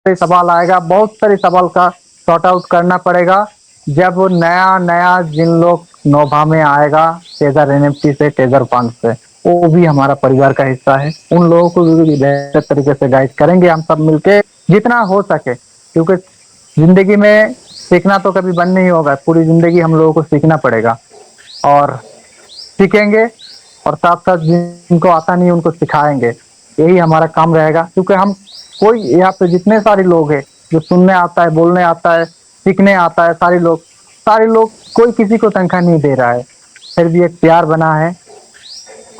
सारे सवाल आएगा, बहुत सारे सवाल का सॉर्ट आउट करना पड़ेगा। जब वो नया नया जिन लोग नोभा में आएगा, टेजर एनएफटी से, टेजर फंड से, वो भी हमारा परिवार का हिस्सा है। उन लोगों को भी बेहतर तरीके से गाइड करेंगे हम सब मिलके, जितना हो सके। क्योंकि जिंदगी में सीखना तो कभी बंद नहीं होगा, पूरी जिंदगी हम लोगों को सीखना पड़ेगा और सीखेंगे, और साथ साथ जिनको आता नहीं उनको सिखाएंगे। यही हमारा काम रहेगा। क्योंकि हम कोई यहाँ पे जितने सारे लोग हैं, जो सुनने आता है, बोलने आता है, सीखने आता है, सारे लोग कोई किसी को तनख्वाह नहीं दे रहा है। फिर भी एक प्यार बना है,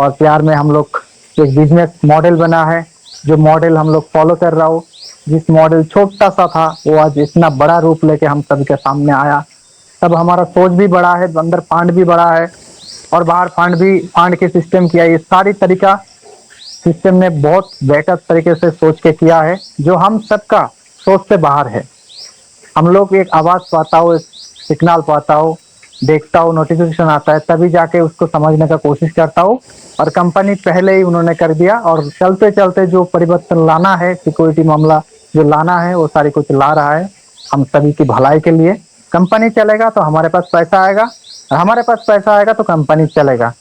और प्यार में हम लोग एक बिजनेस मॉडल बना है, जो मॉडल हम लोग फॉलो कर रहा हो। जिस मॉडल छोटा सा था, वो आज इतना बड़ा रूप लेके हम सभी के सामने आया। तब हमारा सोच भी बड़ा है, अंदर फंड भी बड़ा है, और बाहर फंड के सिस्टम किया। ये सारी तरीका सिस्टम ने बहुत बेहतर तरीके से सोच के किया है, जो हम सबका सोच से बाहर है। हम लोग एक आवाज पाता हो, एक सिग्नल पाता हो, देखता हो, नोटिफिकेशन आता है, तभी जाके उसको समझने का कोशिश करता हो। और कंपनी पहले ही उन्होंने कर दिया, और चलते चलते जो परिवर्तन लाना है, सिक्योरिटी मामला जो लाना है, वो सारी कुछ ला रहा है हम सभी की भलाई के लिए। कंपनी चलेगा तो हमारे पास पैसा आएगा, और हमारे पास पैसा आएगा तो कंपनी चलेगा।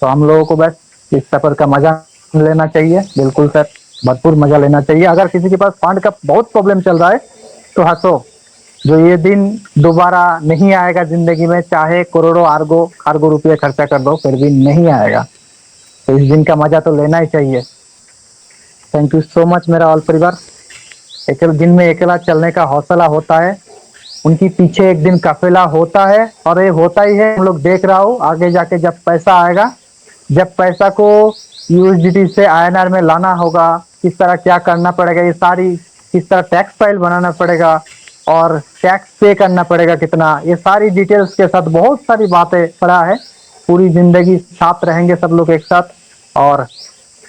तो हम लोगों को बस इस सफर का मजा लेना चाहिए। बिल्कुल सर, भरपूर मजा लेना चाहिए। अगर किसी के पास फंड का बहुत प्रॉब्लम चल रहा है तो हंसो, जो ये दिन दोबारा नहीं आएगा जिंदगी में, चाहे करोड़ों अरबों खरबों रुपये खर्चा कर दो, फिर भी नहीं आएगा। तो इस दिन का मजा तो लेना ही चाहिए। थैंक यू सो मच मेरा ऑल परिवार। दिन में अकेला चलने का हौसला होता है, उनकी पीछे एक दिन काफिला होता है, और ये होता ही है। हम लोग देख रहा हो आगे जाके जब पैसा आएगा, जब पैसा को यूएसडीटी से आईएनआर में लाना होगा, किस तरह क्या करना पड़ेगा, ये सारी किस तरह टैक्स फाइल बनाना पड़ेगा, और टैक्स पे करना पड़ेगा कितना, ये सारी डिटेल्स के साथ बहुत सारी बातें पड़ा है। पूरी जिंदगी साथ रहेंगे सब लोग एक साथ, और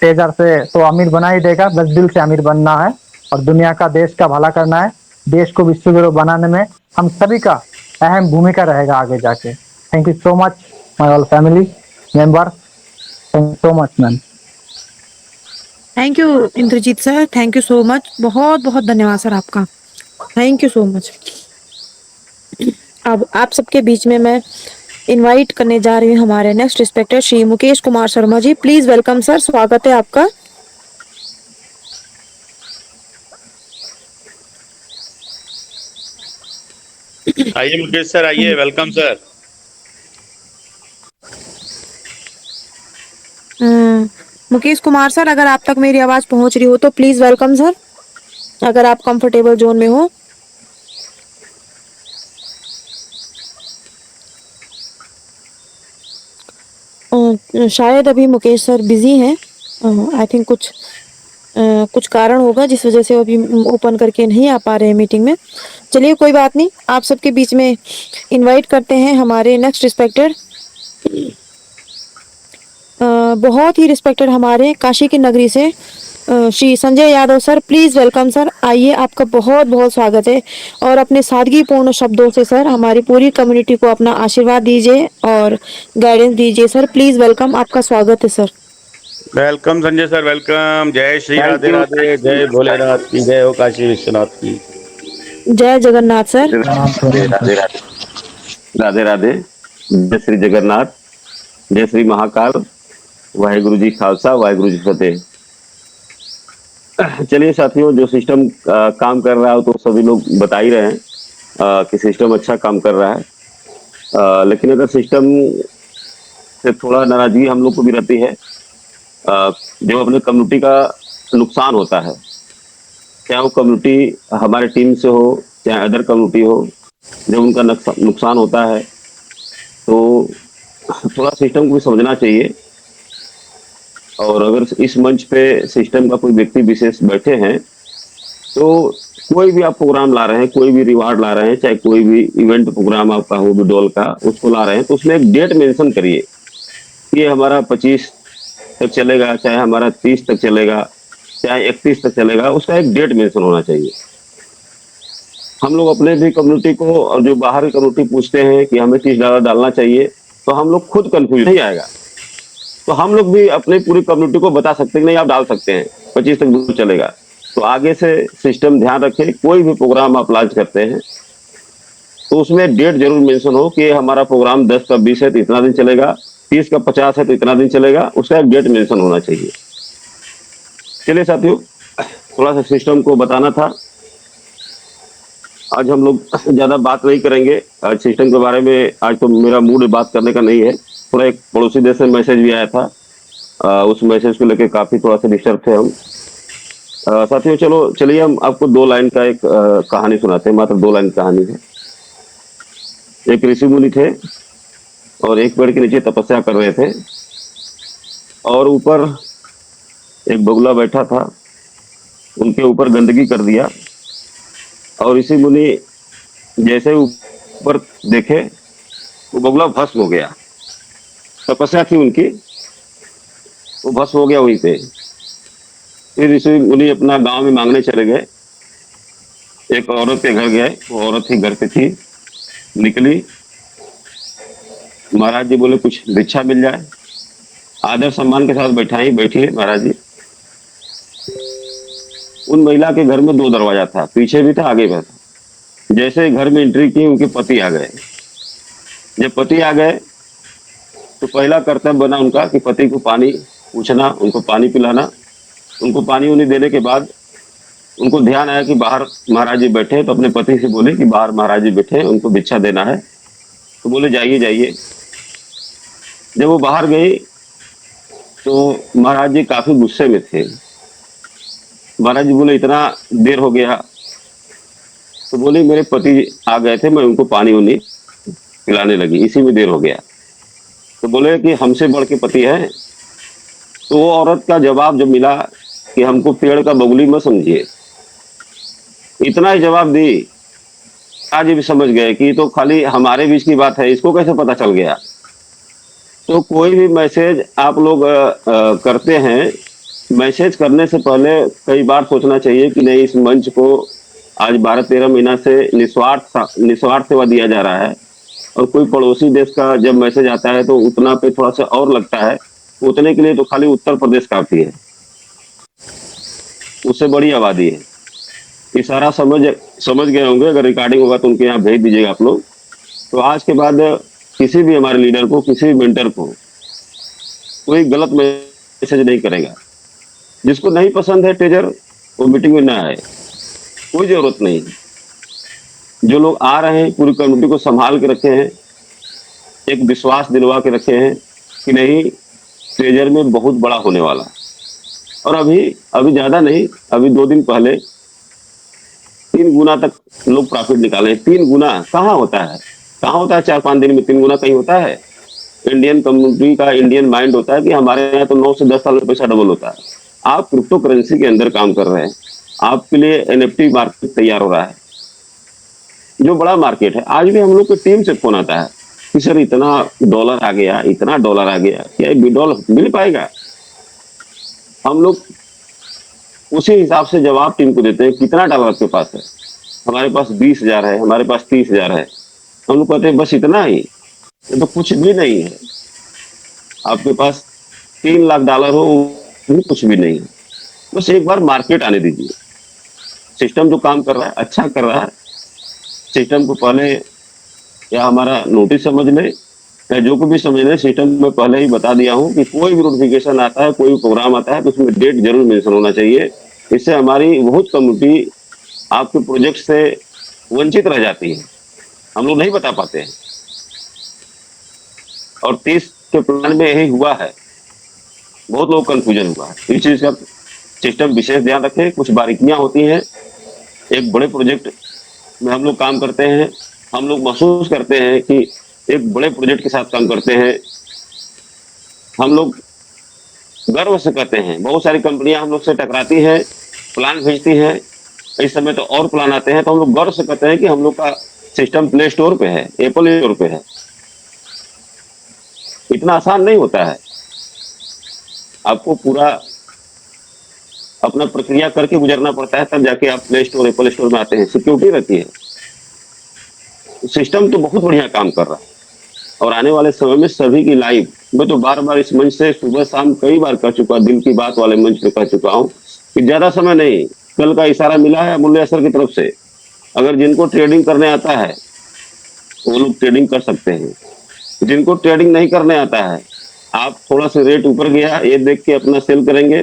टेजर से तो अमीर बना ही देगा, बस दिल से अमीर बनना है, और दुनिया का, देश का भला करना है। देश को विश्व गुरु बनाने में हम सभी का अहम भूमिका रहेगा आगे जाके। Thank you so much my all family member, thank you so much ma'am. Thank you Indrajit sir, thank you so much, बहुत बहुत धन्यवाद सर आपका, थैंक यू सो मच। अब आप सबके बीच में मैं इनवाइट करने जा रही हूँ हमारे next respected Shri Mukesh Kumar Sharma ji. Please welcome sir, स्वागत है आपका। आइए मुकेश सर, आइए, welcome sir. Mukesh Kumar sir, अगर आप तक मेरी आवाज पहुंच रही हो तो प्लीज वेलकम सर, अगर आप कंफर्टेबल जोन में हो। शायद अभी मुकेश सर बिजी हैं, आई थिंक कुछ कारण होगा जिस वजह से अभी ओपन करके नहीं आ पा रहे हैं मीटिंग में। चलिए कोई बात नहीं, आप सबके बीच में इनवाइट करते हैं हमारे नेक्स्ट रिस्पेक्टेड, बहुत ही रिस्पेक्टेड हमारे काशी की नगरी से Shri Sanjay Yadav sir. Please welcome sir, आइए, आपका बहुत बहुत स्वागत है। और अपने सादगीपूर्ण शब्दों से सर हमारी पूरी कम्युनिटी को अपना आशीर्वाद दीजिए और गाइडेंस दीजिए सर। प्लीज वेलकम, आपका स्वागत है sir. Welcome Sanjay sir, welcome. जय श्री राधे राधे, जय भोलेनाथ की जय हो, काशी विश्वनाथ की जय जगन्नाथ सर। राधे राधे राधे राधे। जय श्री जगन्नाथ, जय श्री महाकाल, वाहिगुरु जी खालसा, वाहिगुरु जी फतेह। चलिए साथियों, जो सिस्टम काम कर रहा है तो सभी लोग बता ही रहे हैं कि सिस्टम अच्छा काम कर रहा है। लेकिन अगर सिस्टम से थोड़ा नाराजगी हम लोग को भी रहती है, जब अपने कम्युनिटी का नुकसान होता है, चाहे वो कम्युनिटी हमारे टीम से हो चाहे अदर कम्युनिटी हो, जब उनका नुकसान होता है तो थोड़ा सिस्टम को भी समझना चाहिए। और अगर इस मंच पे सिस्टम का कोई व्यक्ति विशेष बैठे हैं तो कोई भी आप प्रोग्राम ला रहे हैं, कोई भी रिवार्ड ला रहे हैं, चाहे कोई भी इवेंट प्रोग्राम आपका हो विड्रॉल का, उसको ला रहे हैं तो उसमें एक डेट मेंशन करिए। ये हमारा 25 तक चलेगा, चाहे हमारा 30 तक चलेगा, चाहे 31 तक चलेगा, उसका एक डेट मेंशन होना चाहिए। हम लोग अपने भी कम्युनिटी को और जो बाहर की कम्युनिटी पूछते हैं कि हमें $30 डालना चाहिए, तो हम लोग खुद कंफ्यूज नहीं आएगा। तो हम लोग भी अपने पूरी कम्युनिटी को बता सकते हैं कि नहीं आप डाल सकते हैं, 25 तक चलेगा। तो आगे से सिस्टम ध्यान रखे, कोई भी प्रोग्राम आप लॉन्च करते हैं तो उसमें डेट जरूर मेंशन हो कि हमारा प्रोग्राम 10 का 20 है तो इतना दिन चलेगा, 30 का 50 है तो इतना दिन चलेगा, उसका एक डेट मेंशन होना चाहिए। चलिए साथियों, थोड़ा सा सिस्टम को बताना था। आज हम लोग ज्यादा बात नहीं करेंगे आज सिस्टम के बारे में। आज तो मेरा मूड बात करने का नहीं है। थोड़ा एक पड़ोसी देश से मैसेज भी आया था, उस मैसेज को लेकर काफी थोड़ा सा डिस्टर्ब थे हम। साथियों चलिए हम आपको 2 लाइन का एक कहानी सुनाते हैं। मात्र 2 लाइन कहानी है। एक ऋषि मुनि थे और एक पेड़ के नीचे तपस्या कर रहे थे और ऊपर एक बगुला बैठा था, उनके ऊपर गंदगी कर दिया और ऋषि मुनि जैसे ऊपर देखे वो बगुला भस्म हो गया। तपस्या थी उनकी, वो भस्म हो गया वहीं पे। फिर ऋषि मुनि अपना गांव में मांगने चले गए। एक औरत के घर गए, वो औरत ही घर पे थी, निकली। महाराज जी बोले कुछ भिक्षा मिल जाए। आदर सम्मान के साथ बैठिए महाराज जी। उन महिला के घर में 2 दरवाजा था, पीछे भी था आगे भी था। जैसे घर में एंट्री की उनके पति आ गए। जब पति आ गए तो पहला कर्तव्य बना उनका कि पति को पानी पूछना, उनको पानी पिलाना। उनको पानी उन्हें देने के बाद उनको ध्यान आया कि बाहर महाराज जी बैठे, तो अपने पति से बोले कि बाहर महाराज जी बैठे, उनको भिक्षा देना है। तो बोले जाइए जाइए। जब वो बाहर गई तो महाराज जी काफी गुस्से में थे। महाराज जी बोले इतना देर हो गया। तो बोले मेरे पति आ गए थे, मैं उनको पानी उन्हीं पिलाने लगी, इसी में देर हो गया। तो बोले कि हमसे बढ़ के पति है। तो वो औरत का जवाब जब मिला कि हमको पेड़ का बगुली मत समझिए, इतना ही जवाब दी। आज भी समझ गए कि तो खाली हमारे बीच की बात है, इसको कैसे पता चल गया। तो कोई भी मैसेज आप लोग करते हैं, मैसेज करने से पहले कई बार सोचना चाहिए कि नहीं, इस मंच को आज 12-13 महीना से निस्वार्थ सेवा दिया जा रहा है। और कोई पड़ोसी देश का जब मैसेज आता है तो उतना पे थोड़ा सा और लगता है, उतने के लिए तो खाली उत्तर प्रदेश काफी है, उससे बड़ी आबादी है। इशारा समझ गए होंगे। अगर रिकॉर्डिंग होगा तो उनके यहाँ भेज दीजिएगा आप लोग। तो आज के बाद किसी भी हमारे लीडर को, किसी भी मेंटर को कोई गलत मैसेज नहीं करेगा। जिसको नहीं पसंद है टेजर, वो मीटिंग में ना आए, कोई जरूरत नहीं। जो लोग आ रहे हैं पूरी कम्युनिटी को संभाल के रखे हैं, एक विश्वास दिलवा के रखे हैं कि नहीं टेजर में बहुत बड़ा होने वाला। और अभी ज्यादा नहीं, अभी 2 दिन पहले 3 गुना तक लोग प्रॉफिट निकाले। 3 गुना कहाँ होता है? 4-5 दिन में 3 गुना कहीं होता है? इंडियन कम्युनिटी का इंडियन माइंड होता है कि हमारे यहाँ तो 9 से 10 साल में पैसा डबल होता है। आप क्रिप्टो करेंसी के अंदर काम कर रहे हैं, आपके लिए एनएफटी मार्केट तैयार हो रहा है, जो बड़ा मार्केट है। आज भी हम लोग की टीम से फोन आता है कि सर इतना डॉलर आ गया, इतना डॉलर आ गया, क्या विड्रॉल मिल पाएगा? हम लोग उसी हिसाब से जवाब टीम को देते हैं, कितना डॉलर आपके पास है? हमारे पास 20,000 है, हमारे पास 30,000 है। हम लोग कहते हैं बस इतना ही, ये तो कुछ भी नहीं है। आपके पास 3 लाख डॉलर हो, भी कुछ भी नहीं है। बस एक बार मार्केट आने दीजिए। सिस्टम जो काम कर रहा है अच्छा कर रहा है। सिस्टम को पहले या हमारा नोटिस समझ ले या जो को भी समझ ले, सिस्टम में पहले ही बता दिया हूँ कि कोई भी नोटिफिकेशन आता है, कोई भी प्रोग्राम आता है तो उसमें डेट जरूर मेंशन होना चाहिए। इससे हमारी बहुत कम्युनिटी आपके प्रोजेक्ट से वंचित रह जाती है, हम लोग नहीं बता पाते हैं। और 30 के प्लान में यही हुआ है, बहुत लोग कंफ्यूजन हुआ है। इस चीज का सिस्टम विशेष ध्यान रखें। कुछ बारीकियां होती हैं। एक बड़े प्रोजेक्ट में हम लोग काम करते हैं, हम लोग महसूस करते हैं कि एक बड़े प्रोजेक्ट के साथ काम करते हैं। हम लोग गर्व से कहते हैं, बहुत सारी कंपनियां हम लोग से टकराती हैं, प्लान भेजती हैं, इस समय तो और प्लान आते हैं, तो हम लोग गर्व से कहते हैं कि हम लोग का सिस्टम प्ले स्टोर पे है, एप्पल स्टोर पे है। इतना आसान नहीं होता है, आपको पूरा अपना प्रक्रिया करके गुजरना पड़ता है, तब जाके आप प्ले स्टोर, एप्पल स्टोर में आते हैं। सिक्योरिटी रहती है। सिस्टम तो बहुत बढ़िया काम कर रहा है और आने वाले समय में सभी की लाइफ, मैं तो बार बार इस मंच से सुबह शाम कई बार कह चुका, दिल की बात वाले मंच पे कह चुका हूँ कि ज्यादा समय नहीं, कल का इशारा मिला है मूल्य असर की तरफ से। अगर जिनको ट्रेडिंग करने आता है वो लोग ट्रेडिंग कर सकते हैं, जिनको ट्रेडिंग नहीं करने आता है आप थोड़ा सा रेट ऊपर गया ये देख के अपना सेल करेंगे,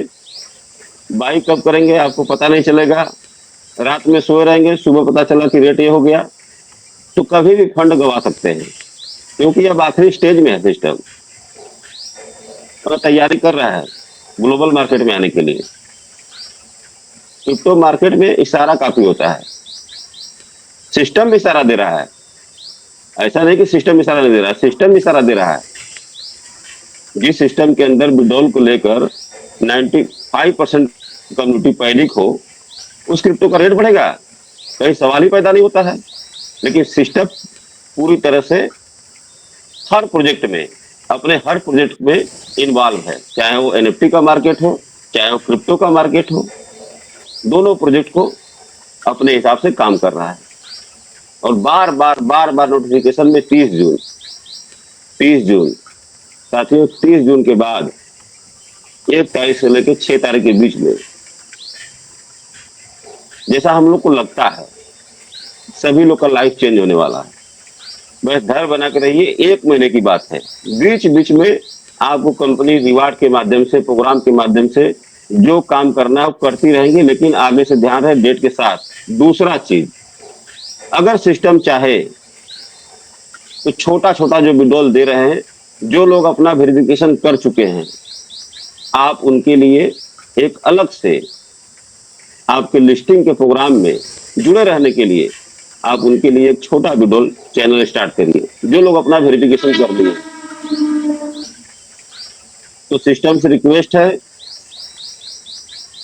बाई कब करेंगे आपको पता नहीं चलेगा, रात में सोए रहेंगे, सुबह पता चला कि रेट ये हो गया, तो कभी भी फंड गवा सकते हैं, क्योंकि अब आखिरी स्टेज में है सिस्टम और तैयारी कर रहा है ग्लोबल मार्केट में आने के लिए। क्रिप्टो मार्केट में इशारा काफी होता है, सिस्टम भी इशारा दे रहा है, ऐसा नहीं कि सिस्टम इशारा नहीं दे रहा है, सिस्टम इशारा दे रहा है। जिस सिस्टम के अंदर विड्रॉल को लेकर 95% कम्युनिटी पैनिक हो, उस क्रिप्टो का रेट बढ़ेगा, कहीं सवाल ही पैदा नहीं होता है। लेकिन सिस्टम पूरी तरह से हर प्रोजेक्ट में, अपने हर प्रोजेक्ट में इन्वॉल्व है, चाहे वो एनएफटी का मार्केट हो, चाहे वो क्रिप्टो का मार्केट हो, दोनों प्रोजेक्ट को अपने हिसाब से काम कर रहा है। और बार बार नोटिफिकेशन में 30 जून साथियों, 30 जून के बाद 1 तारीख से लेकर 6 तारीख के बीच में जैसा हम लोग को लगता है सभी लोग का लाइफ चेंज होने वाला है। बस धैर्य बना के रहिए, 1 महीने की बात है। बीच बीच में आपको कंपनी रिवार्ड के माध्यम से, प्रोग्राम के माध्यम से जो काम करना है वो करती रहेंगी, लेकिन आगे से ध्यान रहे डेट के साथ। दूसरा चीज, अगर सिस्टम चाहे तो छोटा छोटा जो विड्रॉल दे रहे हैं, जो लोग अपना वेरिफिकेशन कर चुके हैं, आप उनके लिए एक अलग से आपके लिस्टिंग के प्रोग्राम में जुड़े रहने के लिए आप उनके लिए एक छोटा विड्रॉल चैनल स्टार्ट करिए, जो लोग अपना वेरिफिकेशन कर लिए। तो सिस्टम से रिक्वेस्ट है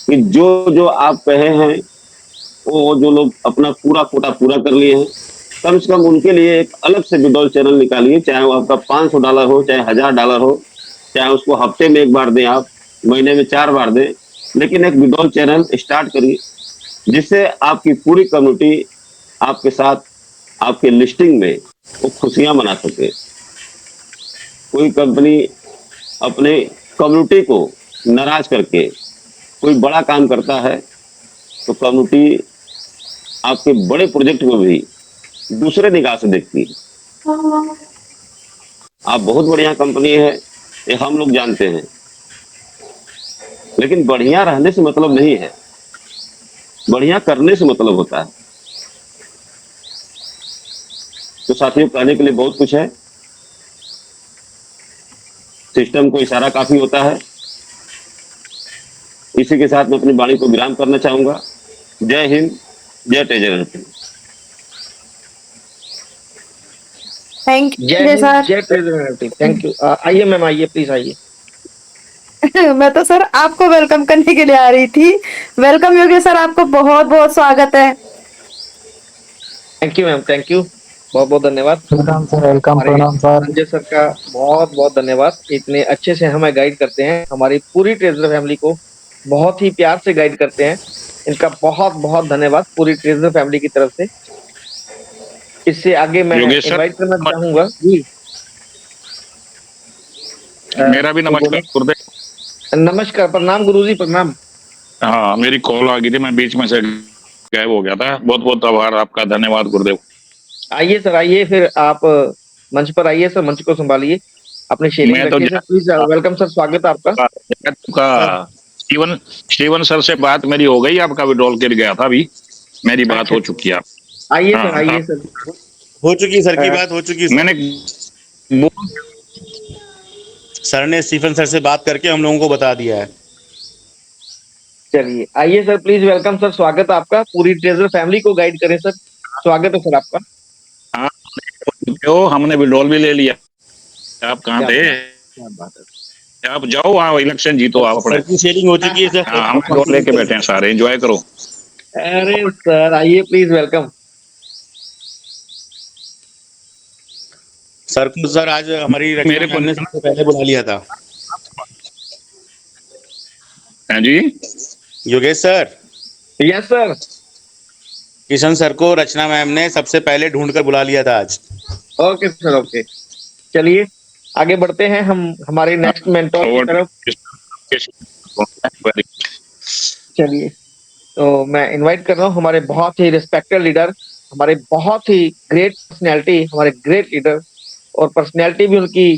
कि जो जो आप कहे हैं वो जो लोग अपना पूरा कोटा पूरा कर लिए हैं, कम से कम उनके लिए एक अलग से विड्रॉल चैनल निकालिए, चाहे वो आपका $500 हो, चाहे $1000 हो, चाहे उसको हफ्ते में 1 बार दें, आप महीने में 4 बार दें, लेकिन एक विड्रॉल चैनल स्टार्ट करिए, जिससे आपकी पूरी कम्युनिटी आपके साथ आपके लिस्टिंग में वो खुशियां मना सके। कोई कंपनी अपने कम्युनिटी को नाराज करके कोई बड़ा काम करता है तो कम्युनिटी आपके बड़े प्रोजेक्ट को भी दूसरे निगाह से देखती है। आप बहुत बढ़िया कंपनी है, ये हम लोग जानते हैं, लेकिन बढ़िया रहने से मतलब नहीं है, बढ़िया करने से मतलब होता है। तो साथियों, कहने के लिए बहुत कुछ है, सिस्टम को इशारा काफी होता है। इसी के साथ मैं अपनी वाणी को विराम करना चाहूंगा। जय हिंद, जय ट्रेजर। थैंक जय यू हिंद, सर। जय ट्रेजर। Thank you. आइए मैम, आइए, प्लीज आइए। मैं तो सर आपको वेलकम करने के लिए आ रही थी। वेलकम योगेश सर, आपको बहुत बहुत स्वागत है। Thank you ma'am, thank you, बहुत बहुत धन्यवाद। वेलकम सर, वेलकम, हमारे प्रणाम सर। संजय सर का बहुत बहुत धन्यवाद, इतने अच्छे से हमें गाइड करते हैं, हमारी पूरी ट्रेजर फैमिली को बहुत ही प्यार से गाइड करते हैं। इनका बहुत बहुत धन्यवाद पूरी ट्रेजर फैमिली की तरफ से। इससे आगे मैं योगेश सर, इनवाइट करना चाहूंगा जी। मेरा भी नमस्कार गुरुदेव। नमस्कार, प्रणाम गुरुजी, प्रणाम। हाँ, मेरी कॉल आ गई थी, मैं बीच में से गायब हो गया था। बहुत बहुत आभार आपका, धन्यवाद गुरुदेव। आइए सर, आइए, फिर आप मंच पर आइए सर, मंच को संभालिए, अपनी शेयरिंग मैं तो रखिए सर, प्लीज। वेलकम सर, स्वागत है आपका। स्टीवन सर से बात मेरी हो गई, आपका विड्रॉल गिर गया था, अभी मेरी बात अच्छा, हो चुकी है। आइए हाँ, सर, आइए सर। हो चुकी सर की बात हो चुकी सर। मैंने सर ने स्टीफन सर से बात करके हम लोगों को बता दिया है। चलिए, आइए सर, प्लीज, वेलकम सर, स्वागत है आपका, पूरी ट्रेजर फैमिली को गाइड करें सर, स्वागत है सर आपका। हाँ, हमने विड्रॉल भी ले लिया। आप कहाँ थे? क्या बात है। आप जाओ, वहाँ इलेक्शन जीतो आप अपने। सर की शेयरिंग हो चुकी है सर। हाँ, हम विड्रॉल लेके बैठे हैं सारे, एंजॉय करो। अरे सर, आइए प्लीज, वेलकम। सर को सर आज हमारी मेरे रचना ने सबसे पहले बुला लिया था। हैं जी? Yogesh sir, yes sir. Kishan sir को रचना मैम ने सबसे पहले ढूंढ कर बुला लिया था आज। Okay sir, okay. चलिए आगे बढ़ते हैं हम हमारे नेक्स्ट मेंटोर की तरफ। चलिए तो मैं इनवाइट कर रहा हूँ हमारे बहुत ही रिस्पेक्टेड लीडर, हमारे बहुत ही ग्रेट पर्सनैलिटी, हमारे ग्रेट लीडर, और पर्सनैलिटी भी उनकी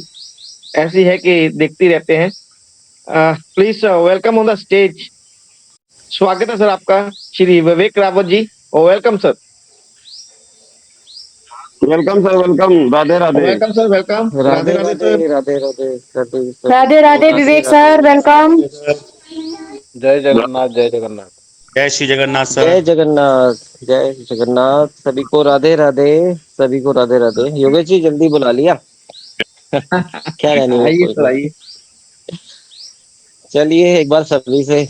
ऐसी है कि देखते रहते हैं। Please welcome on the stage. स्वागत है सर आपका, Shri Vivek Rawat ji. Welcome sir. Welcome sir, welcome. Radhe Radhe. Welcome sir, welcome. Radhe Radhe sir. Radhe Radhe Radhe Radhe Radhe Vivek sir, welcome. जय जगन्नाथ, जय जगन्नाथ। जय श्री जगन्नाथ जय सर। जगन्नाथ, जय जगन्नाथ। सभी को राधे राधे, सभी को राधे राधे। योगेश जी जल्दी बुला लिया। क्या रहनी है आइए कोई सर, नहीं। आइए। चलिए एक बार सभी से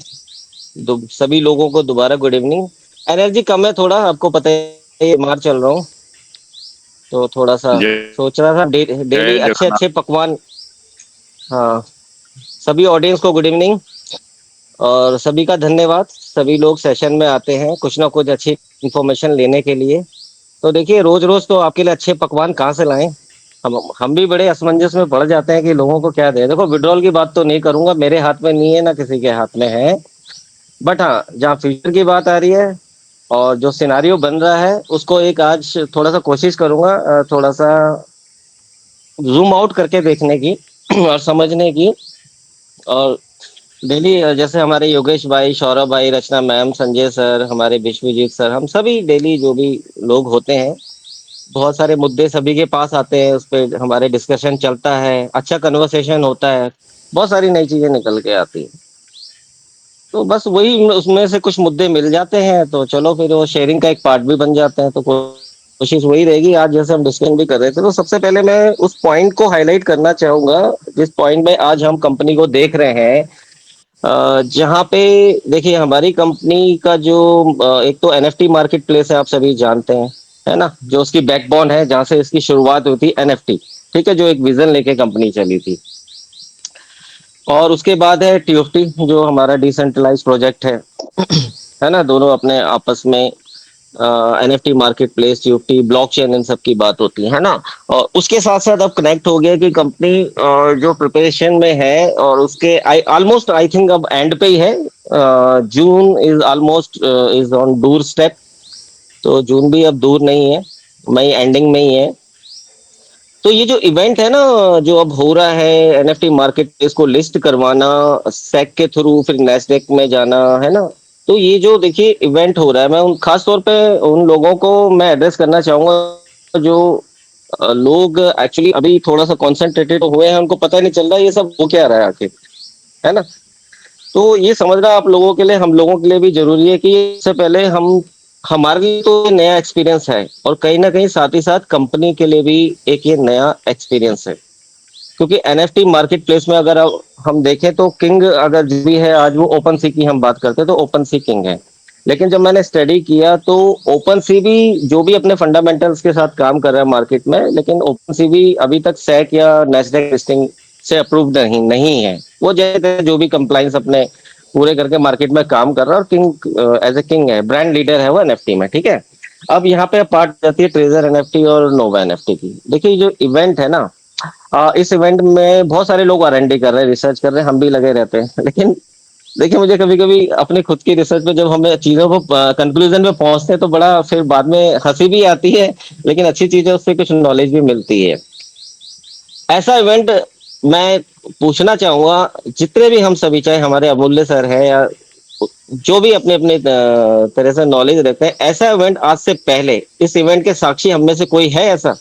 सभी लोगों को दोबारा गुड इवनिंग। एनर्जी कम है थोड़ा, आपको पता है, बीमार चल रहा हूँ, तो थोड़ा सा जय सोच रहा था डेली जय अच्छे जगन्नाथ। अच्छे पकवान। हाँ, सभी ऑडियंस को गुड इवनिंग और सभी का धन्यवाद। सभी लोग सेशन में आते हैं कुछ ना कुछ अच्छी इंफॉर्मेशन लेने के लिए। तो देखिए रोज रोज तो आपके लिए अच्छे पकवान कहाँ से लाएं। हम भी बड़े असमंजस में पड़ जाते हैं कि लोगों को क्या दें। देखो विड्रॉल की बात तो नहीं करूंगा, मेरे हाथ में नहीं है ना किसी के हाथ में है। बट हाँ, जहाँ फ्यूचर की बात आ रही है और जो सिनारियो बन रहा है उसको एक आज थोड़ा सा कोशिश करूंगा, थोड़ा सा जूम आउट करके देखने की और समझने की। और डेली जैसे हमारे योगेश भाई, सौरभ भाई, रचना मैम, संजय सर, हमारे विश्वजीत सर, हम सभी डेली जो भी लोग होते हैं, बहुत सारे मुद्दे सभी के पास आते हैं, उस पर हमारे डिस्कशन चलता है, अच्छा कन्वर्सेशन होता है, बहुत सारी नई चीजें निकल के आती हैं। तो बस वही उसमें से कुछ मुद्दे मिल जाते हैं तो चलो फिर वो शेयरिंग का एक पार्ट भी बन जाते हैं। तो कोशिश वही रहेगी आज जैसे हम डिस्कशन भी कर रहे थे। तो सबसे पहले मैं उस पॉइंट को हाईलाइट करना चाहूंगा जिस पॉइंट में आज हम कंपनी को देख रहे हैं। जहाँ पे देखिए हमारी कंपनी का जो एक तो एनएफटी मार्केट प्लेस है, आप सभी जानते हैं, है ना, जो उसकी बैकबोन है, जहाँ से इसकी शुरुआत हुई थी एनएफटी, ठीक है, जो एक विजन लेके कंपनी चली थी। और उसके बाद है टीएफटी जो हमारा डिसेंट्रलाइज प्रोजेक्ट है ना, दोनों अपने आपस में NFT market place, TFT, blockchain, इन सब की बात होती है ना। और उसके साथ साथ अब कनेक्ट हो गया कि कंपनी जो प्रिपरेशन में है और उसके ऑलमोस्ट आई थिंक अब एंड पे ही है। June is almost is on door step, तो जून भी अब दूर नहीं है, मई एंडिंग में ही है। तो ये जो इवेंट है ना, जो अब हो रहा है, एनएफटी मार्केट प्लेस को लिस्ट करवाना सेक के थ्रू, फिर नेस्डेक में जाना, है ना। तो ये जो देखिए इवेंट हो रहा है, मैं उन खास तौर पे उन लोगों को मैं एड्रेस करना चाहूंगा जो लोग एक्चुअली अभी थोड़ा सा कॉन्सेंट्रेटेड हुए हैं, उनको पता ही नहीं चल रहा ये सब हो क्या रहा है आखिर, है ना। तो ये समझना आप लोगों के लिए, हम लोगों के लिए भी जरूरी है कि इससे पहले हमारे लिए तो ये नया एक्सपीरियंस है और कहीं ना कहीं साथ ही साथ कंपनी के लिए भी एक ये नया एक्सपीरियंस है। क्योंकि एनएफटी मार्केट प्लेस में अगर हम देखें तो किंग अगर जो भी है आज, वो ओपन सी की हम बात करते हैं तो ओपन सी किंग है। लेकिन जब मैंने स्टडी किया तो ओपन सी भी जो भी अपने फंडामेंटल्स के साथ काम कर रहा है मार्केट में, लेकिन ओपन सी भी अभी तक सैक या नेस्डेक लिस्टिंग से अप्रूव्ड नहीं है। वो जैसे जो भी कंप्लाइंस अपने पूरे करके मार्केट में काम कर रहा है और किंग एज ए किंग है, ब्रांड लीडर है वो एनएफटी में, ठीक है। अब यहाँ पे पार्ट जाती है ट्रेजर एनएफटी और नोवा एनएफटी की। देखिए जो इवेंट है ना, इस इवेंट में बहुत सारे लोग आर&डी कर रहे हैं, रिसर्च कर रहे हैं, हम भी लगे रहते हैं। लेकिन देखिए मुझे कभी कभी अपनी खुद की रिसर्च में जब हमें चीजों को कंक्लूजन में पहुंचते हैं तो बड़ा फिर बाद में हंसी भी आती है, लेकिन अच्छी चीजें उससे कुछ नॉलेज भी मिलती है। ऐसा इवेंट मैं पूछना चाहूंगा जितने भी हम सभी, चाहे हमारे अमूल्य सर है या जो भी अपने अपने तरह से नॉलेज रखते हैं, ऐसा इवेंट आज से पहले इस इवेंट के साक्षी हम में से कोई है ऐसा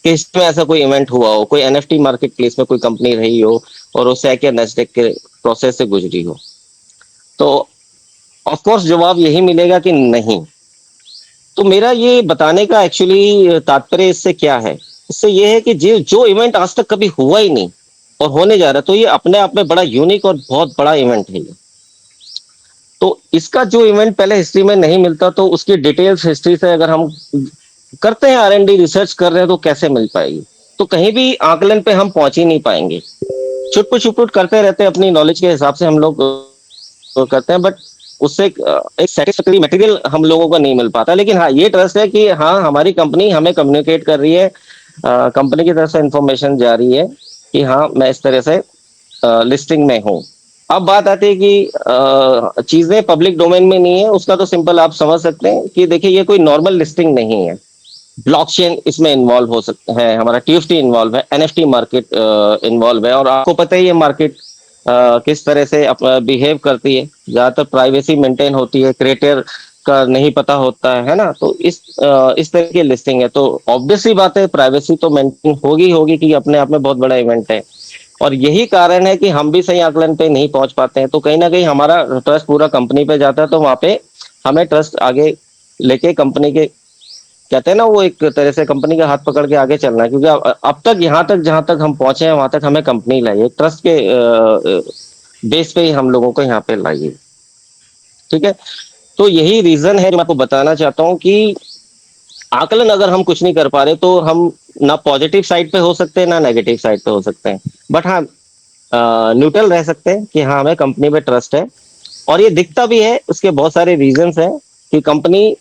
कि इसमें ऐसा कोई इवेंट हुआ हो, कोई एनएफटी मार्केट प्लेस में कोई कंपनी रही हो और वो सैक या नेस्डेक के प्रोसेस से गुजरी हो? तो ऑफ कोर्स जवाब यही मिलेगा कि नहीं। तो मेरा ये बताने का एक्चुअली तात्पर्य इससे क्या है, इससे ये है कि जो इवेंट आज तक कभी हुआ ही नहीं और होने जा रहा है, तो ये अपने आप में बड़ा यूनिक और बहुत बड़ा इवेंट है ये। तो इसका जो इवेंट पहले हिस्ट्री में नहीं मिलता, तो उसकी डिटेल्स हिस्ट्री से अगर हम करते हैं, आर&डी रिसर्च कर रहे हैं, तो कैसे मिल पाएगी? तो कहीं भी आकलन पे हम पहुंच ही नहीं पाएंगे। छुटपुट छुटपुट करते रहते हैं, अपनी नॉलेज के हिसाब से हम लोग करते हैं, बट उससे एक सेटिस्फैक्टरी मटेरियल हम लोगों को नहीं मिल पाता। लेकिन हाँ, ये ट्रस्ट है कि हाँ, हमारी कंपनी हमें कम्युनिकेट कर रही है, कंपनी की तरफ से इंफॉर्मेशन जा रही है कि हाँ मैं इस तरह से लिस्टिंग में हूँ। अब बात आती है कि चीजें पब्लिक डोमेन में नहीं है, उसका तो सिंपल आप समझ सकते हैं कि देखिए ये कोई नॉर्मल लिस्टिंग नहीं है। ब्लॉकचेन इसमें इन्वॉल्व हो सकता है, हमारा टीएफटी इन्वॉल्व है, एनएफटी मार्केट इन्वॉल्व है, और आपको पता ही है मार्केट किस तरह से बिहेव करती है, ज्यादातर प्राइवेसी मेंटेन होती है, क्रिएटर का नहीं पता होता है ना। तो इस तरह की लिस्टिंग है, तो ऑब्वियसली बात है प्राइवेसी तो मेंटेन होगी होगी, कि अपने आप में बहुत बड़ा इवेंट है। और यही कारण है कि हम भी सही आकलन पे नहीं पहुंच पाते हैं, तो कहीं ना कहीं हमारा ट्रस्ट पूरा कंपनी पे जाता है, तो वहां पे हमें ट्रस्ट आगे लेके कंपनी के, कहते हैं ना, वो एक तरह से कंपनी का हाथ पकड़ के आगे चलना है, क्योंकि अब तक यहाँ तक जहां तक हम पहुंचे हैं वहां तक हमें कंपनी लाई है, ट्रस्ट के बेस पे ही हम लोगों को यहाँ पे लाई है। ठीक है, तो यही रीजन है जो मैं आपको बताना चाहता हूँ कि आकलन अगर हम कुछ नहीं कर पा रहे तो हम ना पॉजिटिव साइड पे हो सकते हैं ना नेगेटिव साइड पे हो सकते हैं, बट हाँ न्यूट्रल रह सकते हैं कि हाँ हमें कंपनी पे ट्रस्ट है। और ये दिखता भी है, उसके बहुत सारे रीजंस हैं कि कंपनी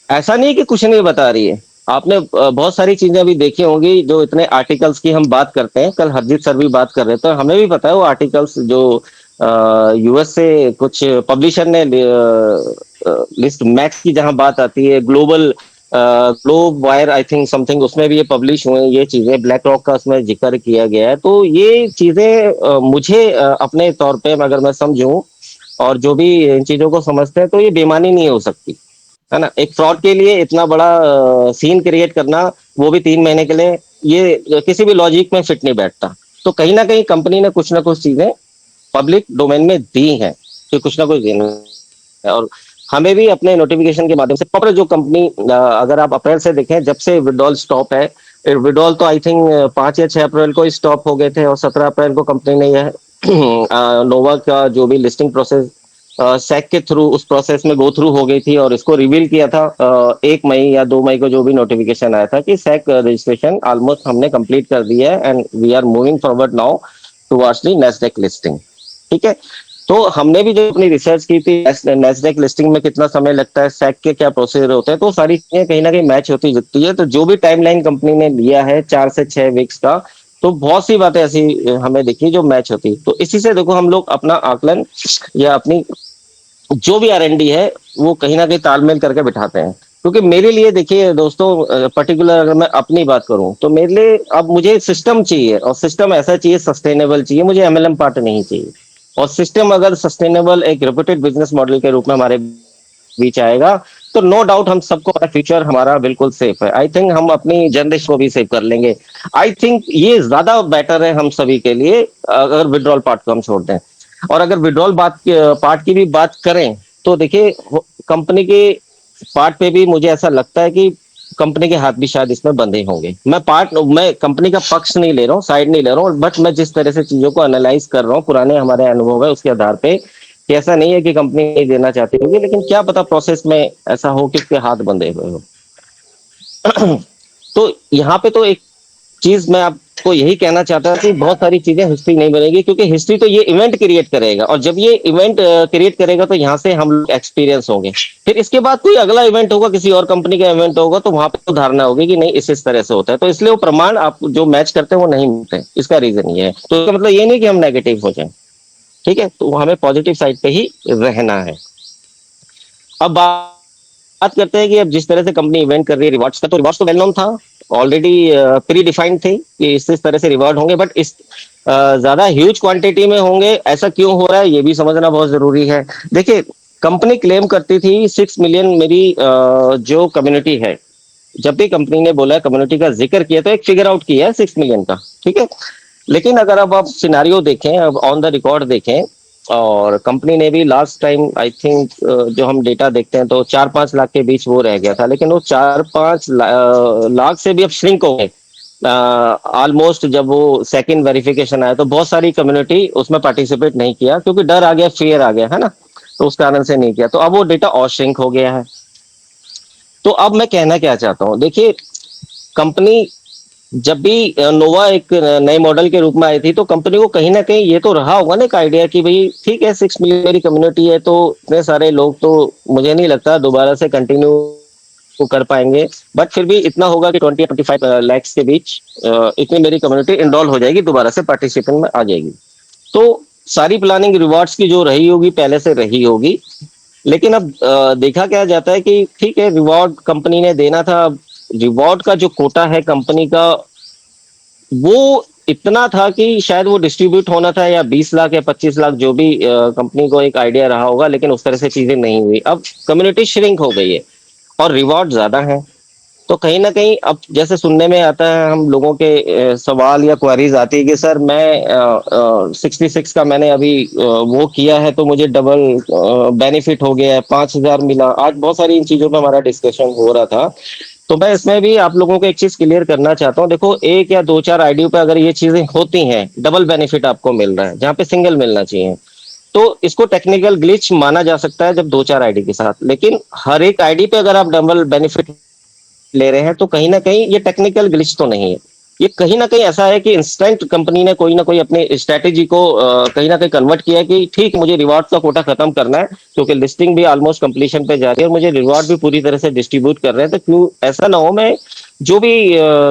ऐसा नहीं कि कुछ नहीं बता रही है। आपने बहुत सारी चीजें अभी देखी होंगी, जो इतने आर्टिकल्स की हम बात करते हैं, कल हरजीत सर भी बात कर रहे थे, हमें भी पता है वो आर्टिकल्स जो यूएस से कुछ पब्लिशर ने लिस्ट मैक्स की जहां बात आती है, global globe wire I think something, उसमें भी ये पब्लिश हुए हैं ये चीजें, ब्लैक रॉक का उसमें जिक्र किया गया है। तो ये चीजें मुझे अपने तौर पे अगर मैं समझूं, और जो भी इन चीजों को समझते हैं, तो ये बेईमानी नहीं हो सकती है ना। एक फ्रॉड के लिए इतना बड़ा सीन क्रिएट करना, वो भी 3 महीने के लिए, ये किसी भी लॉजिक में फिट नहीं बैठता। तो कहीं ना कहीं कंपनी ने कुछ ना कुछ चीजें पब्लिक डोमेन में दी हैं, कि कुछ ना कुछ देना है। और हमें भी अपने नोटिफिकेशन के माध्यम से प्रॉपर जो कंपनी, अगर आप अप्रैल से देखें, जब से विड्रॉल स्टॉप है, विड्रॉल तो आई थिंक 5 या 6 अप्रैल को स्टॉप हो गए थे, और 17 अप्रैल को कंपनी ने यह नोवा का जो भी लिस्टिंग प्रोसेस सैक के थ्रू, उस प्रोसेस में गो थ्रू हो गई थी, और इसको रिवील किया था 1 मई या 2 मई को, जो भी नोटिफिकेशन आया था कि सैक रजिस्ट्रेशन ऑलमोस्ट हमने कंप्लीट कर दिया है, and we are moving forward now towards the Nasdaq listing. ठीक है, तो हमने भी जो अपनी रिसर्च की थी, नेस्डेक लिस्टिंग में कितना समय लगता है, सैक के क्या प्रोसीजर होते हैं, तो सारी चीजें कहीं ना कहीं मैच होती दिखती है। तो जो भी टाइमलाइन कंपनी ने लिया है 4 से 6 वीक्स का, तो बहुत सी बातें ऐसी हमें दिखी जो मैच होती। तो इसी से देखो हम लोग अपना आकलन या अपनी जो भी आरएनडी है वो कहीं ना कहीं तालमेल करके बिठाते हैं। क्योंकि मेरे लिए देखिए दोस्तों, पर्टिकुलर अगर मैं अपनी बात करूं, तो मेरे लिए अब मुझे सिस्टम चाहिए, और सिस्टम ऐसा चाहिए, सस्टेनेबल चाहिए, मुझे एमएलएम पार्ट नहीं चाहिए। और सिस्टम अगर सस्टेनेबल एक रिप्यूटेड बिजनेस मॉडल के रूप में हमारे बीच आएगा, तो नो डाउट हम सबको फ्यूचर हमारा बिल्कुल सेफ है। आई थिंक हम अपनी जनरेशन को भी सेव कर लेंगे। आई थिंक ये ज्यादा बेटर है हम सभी के लिए, अगर विड्रॉल पार्ट को हम छोड़ दें। और अगर विड्रॉल पार्ट की भी बात करें, तो देखिए कंपनी के पार्ट पे भी मुझे ऐसा लगता है कि कंपनी के हाथ भी शायद इसमें बंधे होंगे। मैं कंपनी का पक्ष नहीं ले रहा हूँ, साइड नहीं ले रहा हूँ, बट मैं जिस तरह से चीजों को एनालाइज कर रहा हूँ, पुराने हमारे अनुभव है उसके आधार पे, कि ऐसा नहीं है कि कंपनी नहीं देना चाहती होगी, लेकिन क्या पता प्रोसेस में ऐसा हो कि उसके हाथ बंधे हुए हो। तो यहाँ पे तो एक चीज मैं आपको यही कहना चाहता था कि बहुत सारी चीजें हिस्ट्री नहीं बनेगी, क्योंकि हिस्ट्री तो ये इवेंट क्रिएट करेगा, और जब ये इवेंट क्रिएट करेगा तो यहाँ से हम लोग एक्सपीरियंस होंगे। फिर इसके बाद कोई अगला इवेंट होगा, किसी और कंपनी का इवेंट होगा, तो वहां पे तो धारणा होगी कि नहीं इस तरह से होता है। तो इसलिए वो प्रमाण आप जो मैच करते हैं वो नहीं मिलते, इसका रीजन ये है। तो इसका मतलब ये नहीं कि हम नेगेटिव हो जाए, ठीक है, तो हमें पॉजिटिव साइड पे ही रहना है। अब बात करते हैं कि अब जिस तरह से कंपनी इवेंट कर रही है रिवॉर्ड्स का, तो रिवॉर्ड्स तो वेल नोन था, ऑलरेडी प्री डिफाइंड थे कि इस तरह से रिवॉर्ड होंगे, बट इस ज्यादा ह्यूज क्वांटिटी में होंगे, ऐसा क्यों हो रहा है ये भी समझना बहुत जरूरी है। देखिए कंपनी क्लेम करती थी 6 मिलियन मेरी जो कम्युनिटी है, जब भी कंपनी ने बोला कम्युनिटी का जिक्र किया तो एक फिगर आउट किया है 6 मिलियन का, ठीक है। लेकिन अगर अब आप सिनेरियो देखें, अब ऑन द रिकॉर्ड देखें, और कंपनी ने भी लास्ट टाइम आई थिंक जो हम डेटा देखते हैं तो 4-5 लाख के बीच वो रह गया था, लेकिन वो 4-5 लाख से भी अब श्रिंक हो गए ऑलमोस्ट। जब वो सेकंड वेरिफिकेशन आया तो बहुत सारी कम्युनिटी उसमें पार्टिसिपेट नहीं किया, क्योंकि डर आ गया, फियर आ गया, है ना, तो उस कारण से नहीं किया। तो अब वो डेटा और श्रिंक हो गया है। तो अब मैं कहना क्या चाहता हूँ, देखिए कंपनी जब भी नोवा एक नए मॉडल के रूप में आई थी, तो कंपनी को कहीं ना कहीं ये तो रहा होगा ना एक आइडिया कि भाई ठीक है 6 मिलियन मेरी कम्युनिटी है, तो इतने सारे लोग तो मुझे नहीं लगता दोबारा से कंटिन्यू कर पाएंगे, बट फिर भी इतना होगा कि 20-25 लाख के बीच इतनी मेरी कम्युनिटी इनरोल हो जाएगी, दोबारा से पार्टिसिपेंट में आ जाएगी। तो सारी प्लानिंग रिवॉर्ड्स की जो रही होगी पहले से रही होगी, लेकिन अब देखा क्या जाता है कि ठीक है रिवॉर्ड कंपनी ने देना था, रिवॉर्ड का जो कोटा है कंपनी का वो इतना था कि शायद वो डिस्ट्रीब्यूट होना था या 20 लाख या 25 लाख जो भी कंपनी को एक आइडिया रहा होगा, लेकिन उस तरह से चीजें नहीं हुई। अब कम्युनिटी श्रिंक हो गई है और रिवॉर्ड ज्यादा है, तो कहीं ना कहीं अब जैसे सुनने में आता है, हम लोगों के सवाल या क्वेरीज आती है कि सर मैं 66 का मैंने अभी वो किया है तो मुझे डबल बेनिफिट हो गया है, 5,000 मिला। आज बहुत सारी इन चीजों पर हमारा डिस्कशन हो रहा था, तो मैं इसमें भी आप लोगों को एक चीज क्लियर करना चाहता हूँ। देखो, एक या दो चार आईडी पे अगर ये चीजें होती हैं, डबल बेनिफिट आपको मिल रहा है जहाँ पे सिंगल मिलना चाहिए, तो इसको टेक्निकल ग्लिच माना जा सकता है जब दो चार आईडी के साथ। लेकिन हर एक आईडी पे अगर आप डबल बेनिफिट ले रहे हैं तो कहीं ना कहीं ये टेक्निकल ग्लिच तो नहीं है, ये कहीं ना कहीं ऐसा है कि इंस्टेंट कंपनी ने कोई ना कोई अपनी स्ट्रेटेजी को कहीं ना कहीं कन्वर्ट किया कि ठीक मुझे रिवॉर्ड का कोटा खत्म करना है, क्योंकि लिस्टिंग भी ऑलमोस्ट कंप्लीशन पे जा रही है और मुझे रिवॉर्ड भी पूरी तरह से डिस्ट्रीब्यूट कर रहे हैं, तो क्यों ऐसा ना हो मैं जो भी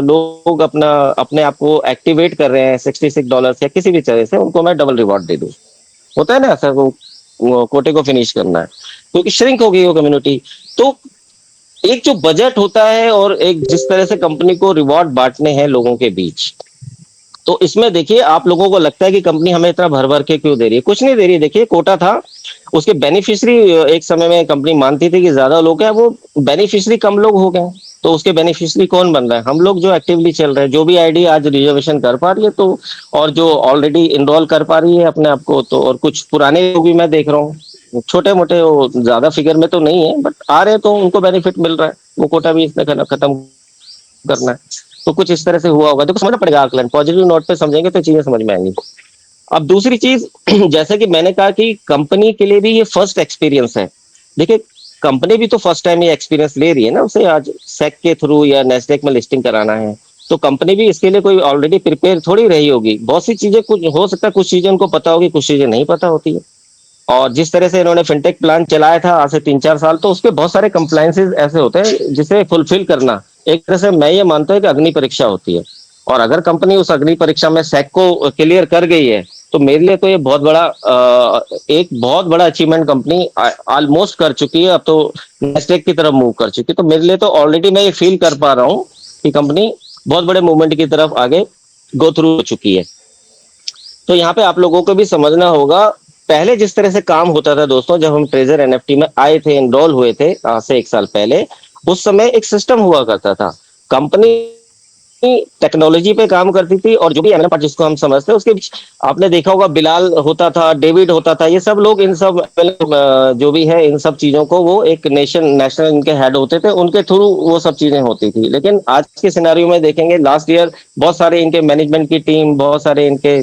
लोग अपने आप को एक्टिवेट कर रहे हैं $66 या किसी भी तरह से, उनको मैं डबल रिवॉर्ड दे दूं। होता है ना ऐसा, वो कोटे को फिनिश करना है, क्योंकि श्रिंक हो गई वो कम्युनिटी। तो एक जो बजट होता है और एक जिस तरह से कंपनी को रिवॉर्ड बांटने हैं लोगों के बीच, तो इसमें देखिए आप लोगों को लगता है कि कंपनी हमें इतना भर भर के क्यों दे रही है, कुछ नहीं दे रही है। देखिए कोटा था, उसके बेनिफिशियरी एक समय में कंपनी मानती थी कि ज्यादा लोग हैं, वो बेनिफिशियरी कम लोग हो गए, तो उसके बेनिफिशियरी कौन बन रहा है? हम लोग जो एक्टिवली चल रहे हैं, जो भी आईडी आज रिजर्वेशन कर पा रही है, तो और जो ऑलरेडी इनरोल कर पा रही है अपने आप को, तो और कुछ पुराने लोग भी मैं देख रहा हूँ, छोटे मोटे, वो ज्यादा फिगर में तो नहीं है बट आ रहे हैं, तो उनको बेनिफिट मिल रहा है। वो कोटा भी इसने खत्म करना है, तो कुछ इस तरह से हुआ होगा। देखो समझना पड़ेगा आकलन, पॉजिटिव नोट पे समझेंगे तो चीजें समझ में आएंगी। अब दूसरी चीज जैसे कि मैंने कहा कि कंपनी के लिए भी ये फर्स्ट एक्सपीरियंस है। देखिए कंपनी भी तो फर्स्ट टाइम ये एक्सपीरियंस ले रही है ना, उसे आज सेक के थ्रू या नेस्डेक में लिस्टिंग कराना है, तो कंपनी भी इसके लिए कोई ऑलरेडी प्रिपेयर थोड़ी रही होगी। बहुत सी चीजें, कुछ हो सकता है कुछ चीजें उनको पता होगी, कुछ चीजें नहीं पता होती है। और जिस तरह से इन्होंने फिनटेक प्लान चलाया था आज से 3-4 साल, तो उसके बहुत सारे कंप्लायंसेस ऐसे होते हैं जिसे फुलफिल करना एक तरह से मैं ये मानता हूँ कि अग्नि परीक्षा होती है। और अगर कंपनी उस अग्नि परीक्षा में सेक को क्लियर कर गई है, तो मेरे लिए तो ये बहुत बड़ा एक बहुत बड़ा अचीवमेंट कंपनी ऑलमोस्ट कर चुकी है। अब तो नेस्डेक की तरफ मूव कर चुकी है, तो मेरे लिए तो ऑलरेडी मैं ये फील कर पा रहा हूँ कि कंपनी बहुत बड़े मूवमेंट की तरफ आगे गो थ्रू हो चुकी है। तो यहाँ पे आप लोगों को भी समझना होगा, पहले जिस तरह से काम होता था दोस्तों, जब हम ट्रेजर एनएफटी में आए थे, इनरोल हुए थे आज से 1 साल पहले, उस समय एक सिस्टम हुआ करता था। कंपनी टेक्नोलॉजी पे काम करती थी और जो भी एमएलएम पार्ट जिसको हम समझते हैं, उसके बीच आपने देखा होगा बिलाल होता था, डेविड होता था, ये सब लोग इन सब जो भी है इन सब चीजों को, वो एक नेशनल इनके हेड होते थे, उनके थ्रू वो सब चीजें होती थी। लेकिन आज के सिनेरियो में देखेंगे, लास्ट ईयर बहुत सारे इनके मैनेजमेंट की टीम, बहुत सारे इनके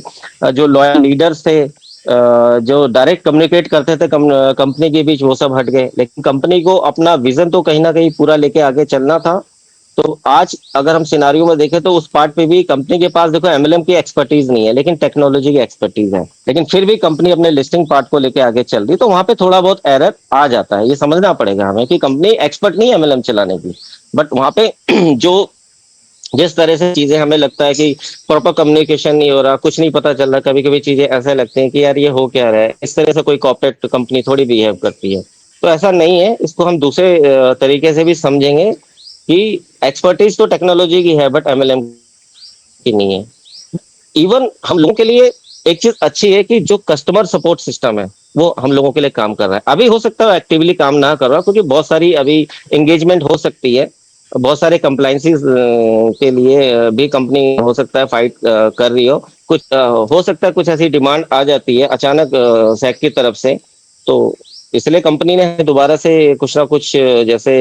जो लॉयल लीडर्स थे, जो डायरेक्ट कम्युनिकेट करते थे कंपनी के बीच, वो सब हट गए। लेकिन कंपनी को अपना विजन तो कहीं ना कहीं पूरा लेके आगे चलना था। तो आज अगर हम सिनारियो में देखें तो उस पार्ट पे भी कंपनी के पास देखो एमएलएम की एक्सपर्टीज नहीं है, लेकिन टेक्नोलॉजी की एक्सपर्टीज है, लेकिन फिर भी कंपनी अपने लिस्टिंग पार्ट को लेके आगे चल रही, तो वहां पे थोड़ा बहुत एरर आ जाता है। ये समझना पड़ेगा हमें कि कंपनी एक्सपर्ट नहीं है एमएलएम चलाने की, बट वहां पे जो जिस तरह से चीजें हमें लगता है कि प्रॉपर कम्युनिकेशन नहीं हो रहा, कुछ नहीं पता चल रहा, कभी कभी चीजें ऐसे लगती हैं कि यार ये हो क्या रहा है, इस तरह से कोई कॉर्पोरेट कंपनी थोड़ी बिहेव करती है। तो ऐसा नहीं है, इसको हम दूसरे तरीके से भी समझेंगे कि एक्सपर्टीज तो टेक्नोलॉजी की है बट एमएलएम की नहीं है। इवन हम लोगों के लिए एक चीज अच्छी है कि जो कस्टमर सपोर्ट सिस्टम है वो हम लोगों के लिए काम कर रहा है। अभी हो सकता है एक्टिवली काम ना कर रहा, क्योंकि बहुत सारी अभी एंगेजमेंट हो सकती है, बहुत सारे कंप्लायंसेस के लिए भी कंपनी हो सकता है फाइट कर रही हो, कुछ हो सकता है कुछ ऐसी डिमांड आ जाती है अचानक सैक की तरफ से, तो इसलिए कंपनी ने दोबारा से कुछ ना कुछ जैसे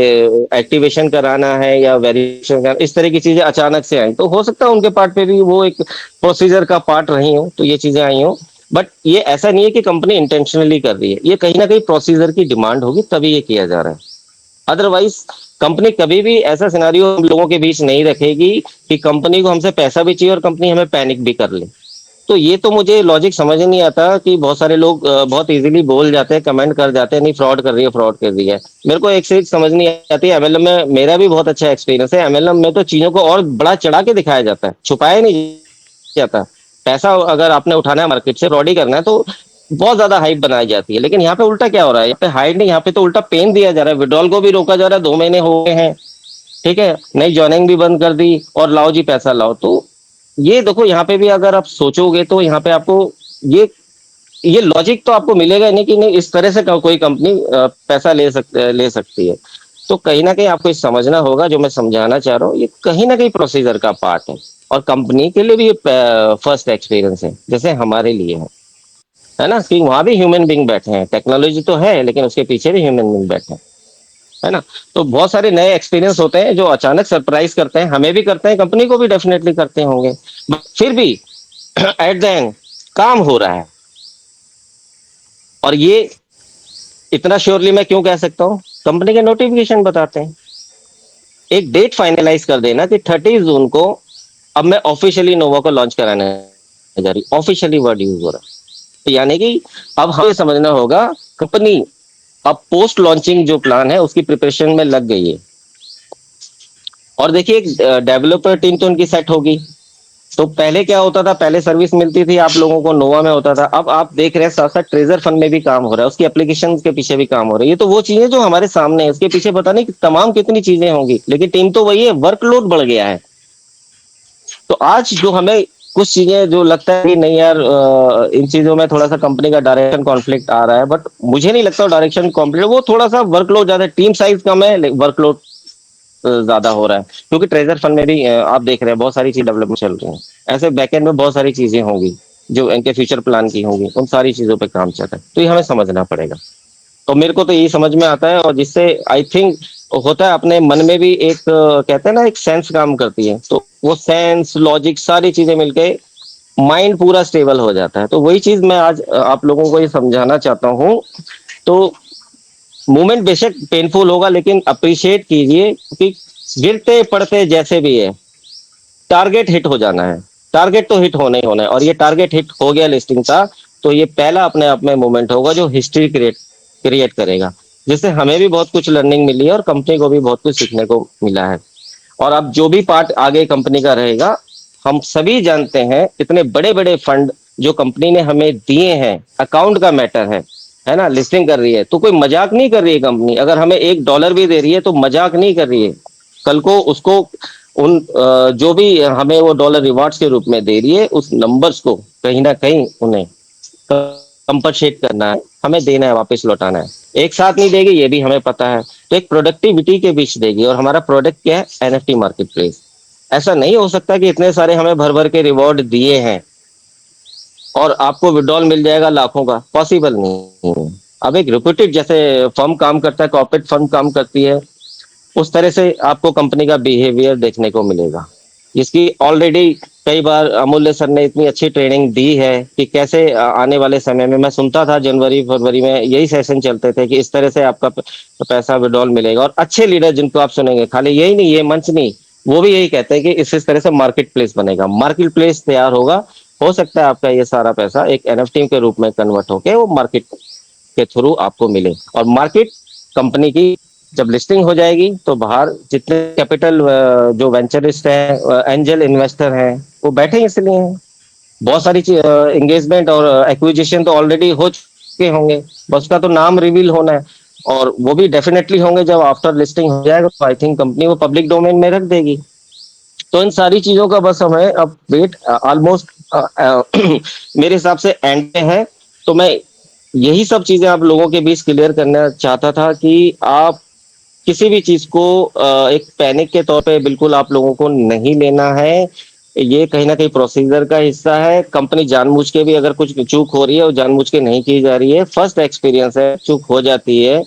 एक्टिवेशन कराना है या वेरिफिकेशन कराना, इस तरह की चीजें अचानक से आई, तो हो सकता है उनके पार्ट पे भी वो एक प्रोसीजर का पार्ट रही हो, तो ये चीजें आई हो। बट ये ऐसा नहीं है कि कंपनी इंटेंशनली कर रही है, ये कहीं ना कहीं प्रोसीजर की डिमांड होगी तभी ये किया जा रहा है। अदरवाइज कंपनी कभी भी ऐसा सिनारियो हम लोगों के बीच नहीं रखेगी कि कंपनी को हमसे पैसा भी चाहिए और कंपनी हमें पैनिक भी कर ले। तो ये तो मुझे लॉजिक समझ नहीं आता कि बहुत सारे लोग बहुत इजीली बोल जाते हैं, कमेंट कर जाते हैं, नहीं फ्रॉड कर रही है, फ्रॉड कर रही है। मेरे को एक से एक समझ नहीं आती। एमएलएम में मेरा भी बहुत अच्छा एक्सपीरियंस है। एमएलएम में तो चीजों को और बड़ा चढ़ा के दिखाया जाता है, छुपाया नहीं जाता। पैसा अगर आपने उठाना है मार्केट से, रॉडी करना है, तो बहुत ज्यादा हाइप बनाई जाती है। लेकिन यहाँ पे उल्टा क्या हो रहा है, यहाँ पे हाइट नहीं, यहाँ पे तो उल्टा पेन दिया जा रहा है। विड्रॉल को भी रोका जा रहा है, 2 महीने हो गए हैं, ठीक है, नई ज्वाइनिंग भी बंद कर दी, और लाओ जी पैसा लाओ। तो ये देखो, यहाँ पे भी अगर आप सोचोगे तो यहाँ पे आपको ये ये लॉजिक तो आपको मिलेगा नहीं कि नहीं इस तरह से कोई कंपनी पैसा ले सकती है। तो कहीं ना कहीं आपको ये समझना होगा, जो मैं समझाना चाह रहा हूँ, ये कहीं ना कहीं प्रोसीजर का पार्ट है, और कंपनी के लिए भी फर्स्ट एक्सपीरियंस है, जैसे हमारे लिए है ना, कि वहां भी ह्यूमन बींग बैठे हैं। टेक्नोलॉजी तो है, लेकिन उसके पीछे भी ह्यूमन बींग बैठे हैं, है ना। तो बहुत सारे नए एक्सपीरियंस होते हैं जो अचानक सरप्राइज करते हैं, हमें भी करते हैं, कंपनी को भी डेफिनेटली करते होंगे, बट फिर भी एट द एंड काम हो रहा है। और ये इतना श्योरली मैं क्यों कह सकता हूँ, कंपनी के नोटिफिकेशन बताते हैं। एक डेट फाइनलाइज कर देना कि 30 जून को अब मैं ऑफिशियली नोवा को लॉन्च कराने जा रही, ऑफिशियली वर्ड यूज हो रहा है। तो यानी कि अब हमें समझना होगा, कंपनी अब पोस्ट लॉन्चिंग जो प्लान है उसकी प्रिपरेशन में लग गई है। और देखिए, एक डेवलपर टीम तो उनकी सेट होगी। तो पहले क्या होता था, पहले सर्विस मिलती थी आप लोगों को, नोवा में होता था। अब आप देख रहे हैं साथ साथ ट्रेजर फंड में भी काम हो रहा है, उसकी एप्लीकेशन के पीछे भी काम हो रहा है। ये तो वो चीजें जो हमारे सामने है, उसके पीछे पता नहीं तमाम कितनी चीजें होंगी, लेकिन टीम तो वही है, वर्कलोड बढ़ गया है। तो आज जो हमें कुछ चीजें जो लगता है कि नहीं यार, इन चीजों में थोड़ा सा कंपनी का डायरेक्शन कॉन्फ्लिक्ट आ रहा है, बट मुझे नहीं लगता डायरेक्शन कॉन्फ्लिक्ट, वो थोड़ा सा वर्कलोड ज्यादा है, टीम साइज कम है, वर्कलोड ज्यादा हो रहा है। क्योंकि ट्रेजर फंड में भी आप देख रहे हैं बहुत सारी चीज डेवलपमेंट चल रही है, ऐसे बैकएंड में बहुत सारी चीजें होंगी जो इनके फ्यूचर प्लान की होंगी, उन सारी चीजों पे काम चल रहा है। तो ये हमें समझना पड़ेगा। तो मेरे को तो यही समझ में आता है, और जिससे आई थिंक होता है अपने मन में भी एक कहते हैं ना, एक सेंस काम करती है, तो वो सेंस लॉजिक सारी चीजें मिलके माइंड पूरा स्टेबल हो जाता है। तो वही चीज मैं आज आप लोगों को ये समझाना चाहता हूँ। तो मूवमेंट बेशक पेनफुल होगा, लेकिन अप्रिशिएट कीजिए, क्योंकि गिरते पड़ते जैसे भी है, टारगेट हिट हो जाना है। टारगेट तो हिट होना ही होना है, और ये टारगेट हिट हो गया लिस्टिंग का, तो ये पहला अपने आप में मूवमेंट होगा जो हिस्ट्री क्रिएट करेगा, जिससे हमें भी बहुत कुछ लर्निंग मिली है और कंपनी को भी बहुत कुछ सीखने को मिला है। और अब जो भी पार्ट आगे कंपनी का रहेगा, हम सभी जानते हैं इतने बड़े बड़े फंड जो कंपनी ने हमें दिए हैं, अकाउंट का मैटर है ना, लिस्टिंग कर रही है तो कोई मजाक नहीं कर रही है कंपनी। अगर हमें $1 भी दे रही है तो मजाक नहीं कर रही है, कल को उसको उन जो भी हमें वो डॉलर रिवार्ड्स के रूप में दे रही है, उस नंबर्स को कहीं ना कहीं उन्हें कंपनसेट करना है, हमें देना है, वापस लौटाना है। एक साथ नहीं देगी, ये भी हमें पता है, तो एक प्रोडक्टिविटी के बीच देगी। और हमारा प्रोडक्ट क्या है, एनएफटी मार्केट प्लेस। ऐसा नहीं हो सकता कि इतने सारे हमें भर भर के रिवॉर्ड दिए हैं और आपको विड्रॉल मिल जाएगा लाखों का, पॉसिबल नहीं है। अब एक रिप्यूटेड जैसे फर्म काम करता है, कॉर्पोरेट फर्म काम करती है, उस तरह से आपको कंपनी का बिहेवियर देखने को मिलेगा, जिसकी ऑलरेडी कई बार अमूल्य सर ने इतनी अच्छी ट्रेनिंग दी है कि कैसे आने वाले समय में, मैं सुनता था जनवरी फरवरी में यही सेशन चलते थे कि इस तरह से आपका पैसा विड्रॉल मिलेगा। और अच्छे लीडर जिनको आप सुनेंगे, खाली यही नहीं, ये मंच नहीं, वो भी यही कहते हैं कि इस तरह से मार्केट प्लेस बनेगा, मार्केट प्लेस तैयार होगा। हो सकता है आपका ये सारा पैसा एक एनएफटी के रूप में कन्वर्ट होके वो मार्केट के थ्रू आपको मिले। और मार्केट कंपनी की जब लिस्टिंग हो जाएगी तो बाहर जितने कैपिटल जो वेंचरिस्ट हैं, एंजल इन्वेस्टर हैं, वो बैठे इसलिए हैं। बहुत सारी एंगेजमेंट और एक्विजिशन तो ऑलरेडी हो चुके होंगे, बस उसका तो नाम रिवील होना है, और वो भी डेफिनेटली होंगे जब आफ्टर लिस्टिंग हो जाएगा, तो आई थिंक कंपनी वो पब्लिक डोमेन में रख देगी। तो इन सारी चीजों का बस हमें अब वेट ऑलमोस्ट मेरे हिसाब से एंड पे है। तो मैं यही सब चीजें आप लोगों के बीच क्लियर करना चाहता था कि आप किसी भी चीज को एक पैनिक के तौर पे बिल्कुल आप लोगों को नहीं लेना है। ये कहीं ना कहीं प्रोसीजर का हिस्सा है। कंपनी जानबूझ के भी अगर कुछ चूक हो रही है, वो जानबूझ के नहीं की जा रही है, फर्स्ट एक्सपीरियंस है, चूक हो जाती है,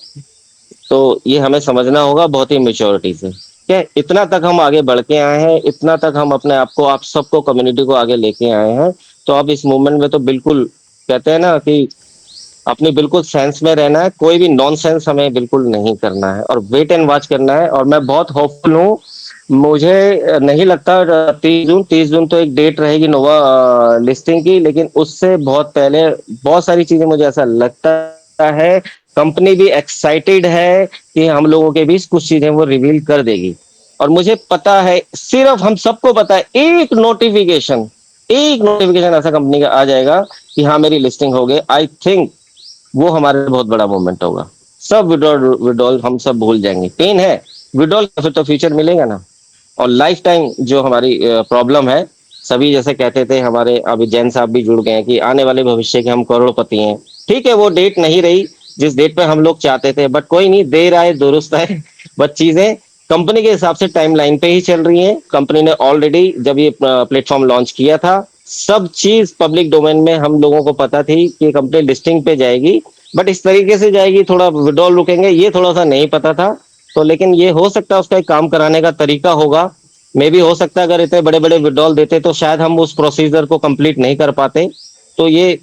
तो ये हमें समझना होगा बहुत ही मेच्योरिटी से। क्या इतना तक हम आगे बढ़ के आए हैं, इतना तक हम अपने आप को, आप सबको, कम्युनिटी को आगे लेके आए हैं, तो अब इस मूवमेंट में तो बिल्कुल कहते हैं ना कि अपनी बिल्कुल सेंस में रहना है, कोई भी नॉनसेंस हमें बिल्कुल नहीं करना है, और वेट एंड वॉच करना है। और मैं बहुत होपफुल हूँ, मुझे नहीं लगता 30 जून तो एक डेट रहेगी नोवा लिस्टिंग की, लेकिन उससे बहुत पहले बहुत सारी चीजें मुझे ऐसा लगता है कंपनी भी एक्साइटेड है कि हम लोगों के बीच कुछ चीजें वो रिवील कर देगी। और मुझे पता है, सिर्फ हम सबको पता है, एक नोटिफिकेशन एक नोटिफिकेशन ऐसा कंपनी का आ जाएगा कि हाँ मेरी लिस्टिंग हो गई, आई थिंक वो हमारे लिए बहुत बड़ा मोमेंट होगा। सब विड्रॉल विड्रॉल हम सब भूल जाएंगे, पेन है विड्रॉल, फिर तो फ्यूचर मिलेगा ना। और लाइफ टाइम जो हमारी प्रॉब्लम है, सभी जैसे कहते थे हमारे, अभी जैन साहब भी जुड़ गए हैं कि आने वाले भविष्य के हम करोड़पति हैं। ठीक है, वो डेट नहीं रही जिस डेट पे हम लोग चाहते थे, बट कोई नहीं, देर आए दुरुस्त आए। बट चीजें कंपनी के हिसाब से टाइमलाइन पे ही चल रही हैं। कंपनी ने ऑलरेडी जब ये प्लेटफॉर्म लॉन्च किया था, सब चीज पब्लिक डोमेन में हम लोगों को पता थी कि कंपनी लिस्टिंग पे जाएगी, बट इस तरीके से जाएगी, थोड़ा विड्रॉल रुकेंगे, ये थोड़ा सा नहीं पता था। तो लेकिन ये हो सकता है उसका एक काम कराने का तरीका होगा, मे भी हो सकता है अगर इतने बड़े बड़े विड्रॉल देते तो शायद हम उस प्रोसीजर को कंप्लीट नहीं कर पाते। तो ये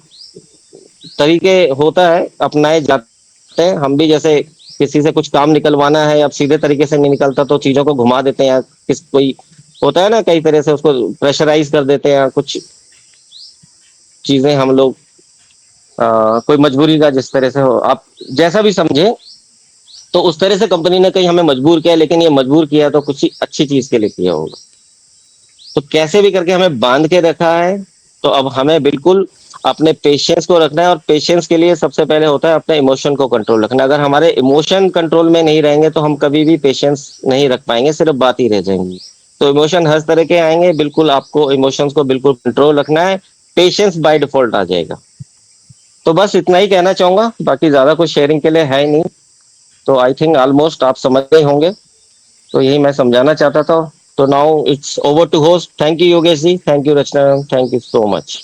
तरीके होता है, अपनाए जाते हैं। हम भी जैसे किसी से कुछ काम निकलवाना है, अब सीधे तरीके से नहीं निकलता तो चीजों को घुमा देते हैं, या किस कोई होता है ना, कई तरह से उसको प्रेशराइज कर देते हैं, या कुछ चीजें हम लोग कोई मजबूरी का जिस तरह से हो, आप जैसा भी समझे, तो उस तरह से कंपनी ने कहीं हमें मजबूर किया, लेकिन ये मजबूर किया तो कुछ ही अच्छी चीज के लिए किया होगा। तो कैसे भी करके हमें बांध के रखा है, तो अब हमें बिल्कुल अपने पेशेंस को रखना है, और पेशेंस के लिए सबसे पहले होता है अपने इमोशन को कंट्रोल रखना। अगर हमारे इमोशन कंट्रोल में नहीं रहेंगे तो हम कभी भी पेशेंस नहीं रख पाएंगे, सिर्फ बात ही रह जाएंगी। तो इमोशन हर तरह के आएंगे, बिल्कुल आपको इमोशंस को बिल्कुल कंट्रोल रखना है, पेशेंस बाय डिफॉल्ट आ जाएगा। तो बस इतना ही कहना चाहूंगा, बाकी ज्यादा कुछ शेयरिंग के लिए है ही नहीं। तो आई थिंक ऑलमोस्ट आप समझ गए होंगे, तो यही मैं समझाना चाहता था। तो now it's over to host. Thank you Yogesh ji, thank you Rachna ma'am, thank you so much.